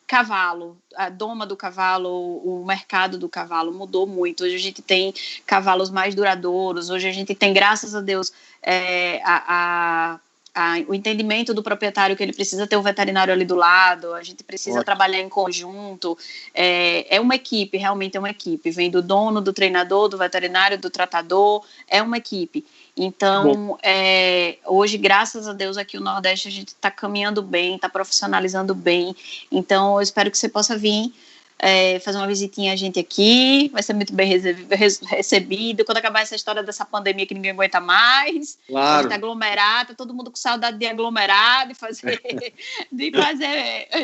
cavalo, a doma do cavalo, o mercado do cavalo mudou muito. Hoje a gente tem cavalos mais duradouros, hoje a gente tem, graças a Deus, o entendimento do proprietário que ele precisa ter um veterinário ali do lado, a gente precisa trabalhar em conjunto. É uma equipe, realmente é uma equipe. Vem do dono, do treinador, do veterinário, do tratador, é uma equipe. Então, hoje, graças a Deus, aqui no Nordeste a gente está caminhando bem, está profissionalizando bem. Então, eu espero que você possa vir fazer uma visitinha a gente aqui, vai ser muito bem recebido. Quando acabar essa história dessa pandemia que ninguém aguenta mais, a gente aglomerar, tá todo mundo com saudade de aglomerar,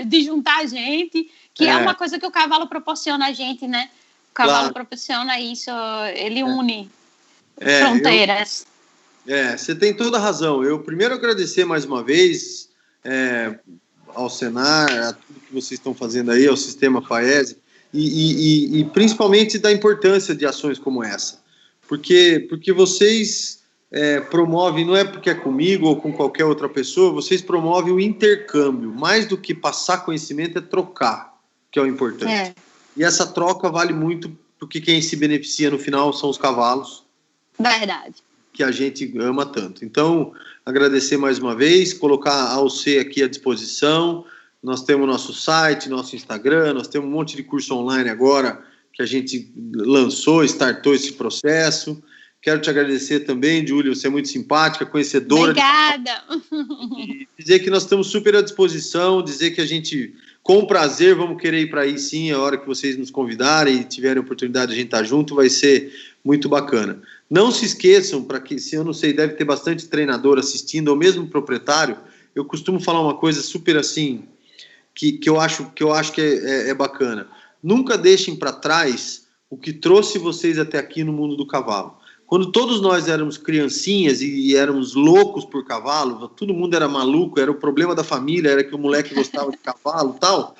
de juntar a gente, que é uma coisa que o cavalo proporciona a gente, né? O cavalo proporciona isso, ele une fronteiras. Você tem toda a razão. Eu primeiro agradecer mais uma vez ao Senar, a tudo que vocês estão fazendo aí, ao Sistema FAESE, e principalmente da importância de ações como essa. Porque vocês promovem, não é porque é comigo ou com qualquer outra pessoa, vocês promovem o intercâmbio. Mais do que passar conhecimento, é trocar, que é o importante. E essa troca vale muito, porque quem se beneficia no final são os cavalos. Verdade. Que a gente ama tanto. Então, agradecer mais uma vez, colocar a AOC aqui à disposição. Nós temos nosso site, nosso Instagram, nós temos um monte de curso online agora que a gente lançou, startou esse processo. Quero te agradecer também, Júlia, você é muito simpática, conhecedora. Obrigada! E dizer que nós estamos super à disposição, dizer que a gente, com prazer, vamos querer ir para aí sim, a hora que vocês nos convidarem e tiverem a oportunidade de a gente estar junto, vai ser muito bacana. Não se esqueçam, para que, se eu não sei, deve ter bastante treinador assistindo, ou mesmo proprietário, eu costumo falar uma coisa super assim, que eu acho que é bacana. Nunca deixem para trás o que trouxe vocês até aqui no mundo do cavalo. Quando todos nós éramos criancinhas e éramos loucos por cavalo, todo mundo era maluco, era o problema da família, era que o moleque gostava de cavalo e tal,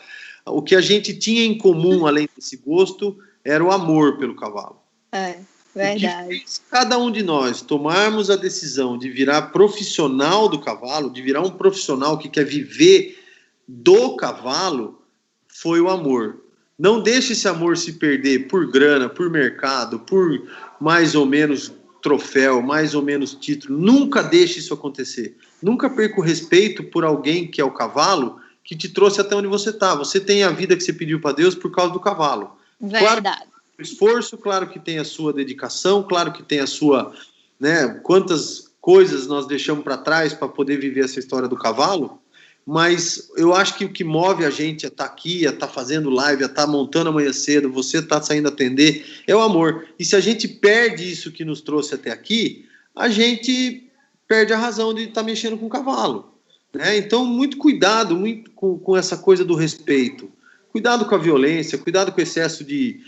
o que a gente tinha em comum, além desse gosto, era o amor pelo cavalo. É, verdade. O que fez cada um de nós tomarmos a decisão de virar profissional do cavalo, de virar um profissional que quer viver do cavalo, foi o amor. Não deixe esse amor se perder por grana, por mercado, por mais ou menos troféu, mais ou menos título. Nunca deixe isso acontecer. Nunca perca o respeito por alguém que é o cavalo, que te trouxe até onde você está. Você tem a vida que você pediu para Deus por causa do cavalo. Verdade. Claro, esforço, claro que tem a sua dedicação, claro que tem a sua, né, quantas coisas nós deixamos para trás para poder viver essa história do cavalo, mas eu acho que o que move a gente a estar aqui, a estar fazendo live, a estar montando amanhã cedo, você está saindo atender, é o amor. E se a gente perde isso que nos trouxe até aqui, a gente perde a razão de estar mexendo com o cavalo, né? Então, muito cuidado com essa coisa do respeito. Cuidado com a violência, cuidado com o excesso de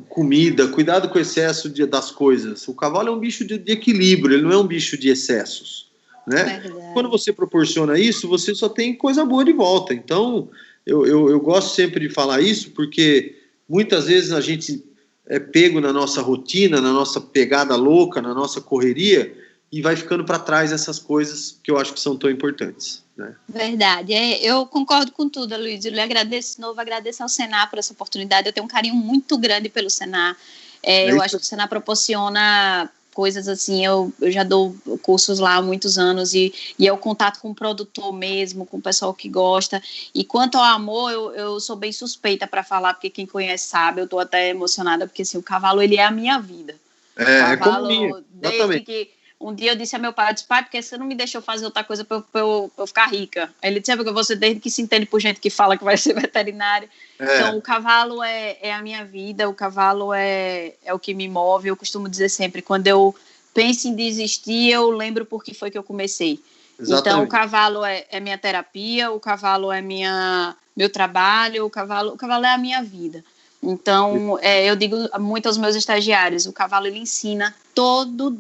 comida, cuidado com o excesso das coisas. O cavalo é um bicho de equilíbrio, ele não é um bicho de excessos, né? Quando você proporciona isso, você só tem coisa boa de volta. Então, eu gosto sempre de falar isso, porque muitas vezes a gente é pego na nossa rotina, na nossa pegada louca, na nossa correria, e vai ficando para trás essas coisas que eu acho que são tão importantes, né? Verdade, eu concordo com tudo, Luiz. Eu lhe agradeço de novo, agradeço ao Senar por essa oportunidade. Eu tenho um carinho muito grande pelo Senar. Eu acho que o Senar proporciona coisas assim, eu já dou cursos lá há muitos anos e é o contato com o produtor mesmo, com o pessoal que gosta. E quanto ao amor, eu sou bem suspeita para falar, porque quem conhece sabe, eu estou até emocionada, porque assim, o cavalo, ele é a minha vida. O cavalo, desde que um dia eu disse a meu pai, pai, porque você não me deixou fazer outra coisa para eu ficar rica? Ele disse, porque você desde que se entende por gente que fala que vai ser veterinário. Então, o cavalo é a minha vida, o cavalo é o que me move. Eu costumo dizer sempre, quando eu penso em desistir, eu lembro por que foi que eu comecei. Exatamente. Então, o cavalo é minha terapia, o cavalo é meu trabalho, o cavalo é a minha vida. Então, eu digo muito aos meus estagiários, o cavalo ele ensina todo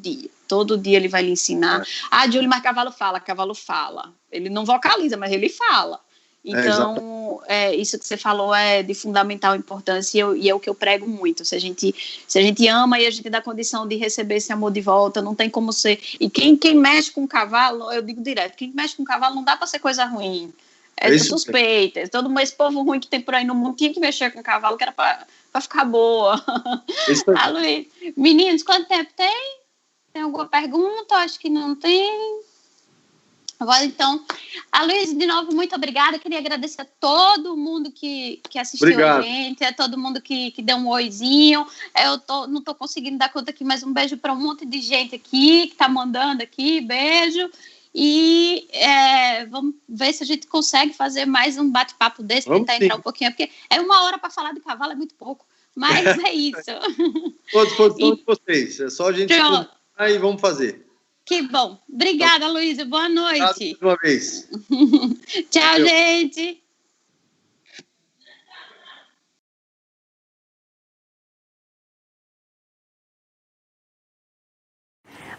dia ele vai lhe ensinar. Júlio, mas cavalo fala. Ele não vocaliza, mas ele fala. Então, isso que você falou é de fundamental importância e é o que eu prego muito. Se a gente ama e a gente dá condição de receber esse amor de volta, não tem como ser. E quem mexe com cavalo, eu digo direto, quem mexe com cavalo não dá para ser coisa ruim. É suspeita. Todo esse povo ruim que tem por aí no mundo tinha que mexer com cavalo, que era para ficar boa. Luiz, meninos, quanto tempo tem? Tem alguma pergunta? Acho que não tem. Então, Luiz, de novo, muito obrigada. Queria agradecer a todo mundo que assistiu a gente, a todo mundo que deu um oizinho. Não estou conseguindo dar conta aqui, mas um beijo para um monte de gente aqui que está mandando aqui. Beijo. E vamos ver se a gente consegue fazer mais um bate-papo desse, tentar entrar um pouquinho, porque 1 hora para falar de cavalo é muito pouco, mas é isso. Estou à disposição de vocês, é só a gente conversar e vamos fazer. Que bom. Obrigada, Luísa, boa noite. Obrigado mais uma vez. Tchau, gente.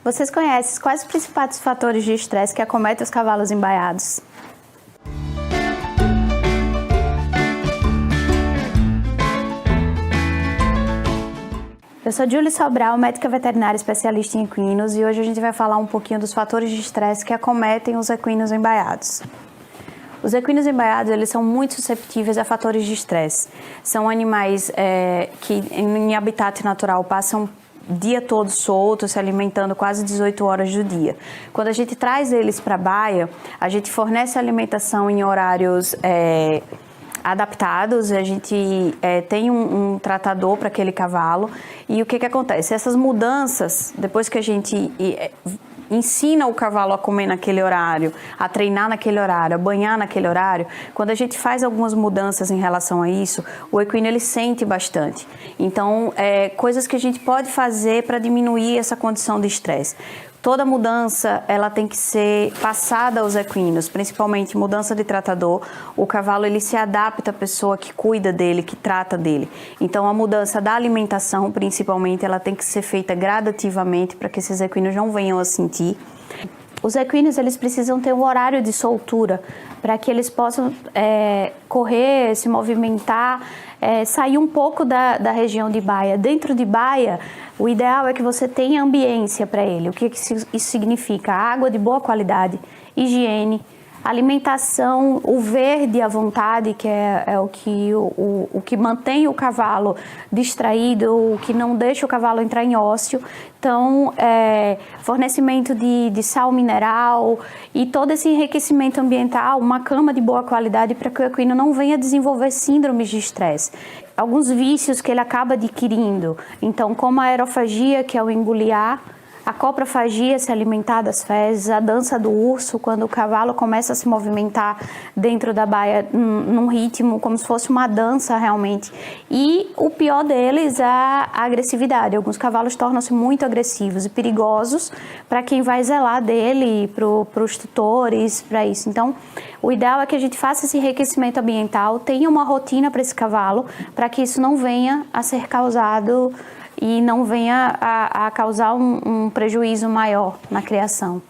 Vocês conhecem quais os principais fatores de estresse que acometem os cavalos embaiados? Eu sou Júlia Sobral, médica veterinária especialista em equinos, e hoje a gente vai falar um pouquinho dos fatores de estresse que acometem os equinos embaiados. Os equinos embaiados, eles são muito susceptíveis a fatores de estresse. São animais que em habitat natural passam o dia todo soltos, se alimentando quase 18 horas do dia. Quando a gente traz eles para a baia, a gente fornece alimentação em horários adaptados, a gente tem um tratador para aquele cavalo. E o que acontece? Essas mudanças, depois que a gente ensina o cavalo a comer naquele horário, a treinar naquele horário, a banhar naquele horário, quando a gente faz algumas mudanças em relação a isso, o equino ele sente bastante. Então, coisas que a gente pode fazer para diminuir essa condição de estresse. Toda mudança, ela tem que ser passada aos equinos, principalmente mudança de tratador. O cavalo, ele se adapta à pessoa que cuida dele, que trata dele. Então, a mudança da alimentação, principalmente, ela tem que ser feita gradativamente para que esses equinos não venham a sentir. Os equinos, eles precisam ter um horário de soltura para que eles possam correr, se movimentar, sair um pouco da região de baia. Dentro de baia, o ideal é que você tenha ambiência para ele. O que isso significa? Água de boa qualidade, higiene, alimentação, o verde à vontade, que é o que mantém o cavalo distraído, o que não deixa o cavalo entrar em ócio. Então, fornecimento de sal mineral e todo esse enriquecimento ambiental, uma cama de boa qualidade para que o equino não venha desenvolver síndromes de estresse. Alguns vícios que ele acaba adquirindo, então, como a aerofagia, que é o engolir ar, a coprofagia, se alimentar das fezes, a dança do urso, quando o cavalo começa a se movimentar dentro da baia num ritmo como se fosse uma dança realmente. E o pior deles é a agressividade. Alguns cavalos tornam-se muito agressivos e perigosos para quem vai zelar dele, para os tutores, para isso. Então, o ideal é que a gente faça esse enriquecimento ambiental, tenha uma rotina para esse cavalo, para que isso não venha a ser causado e não venha a causar um prejuízo maior na criação.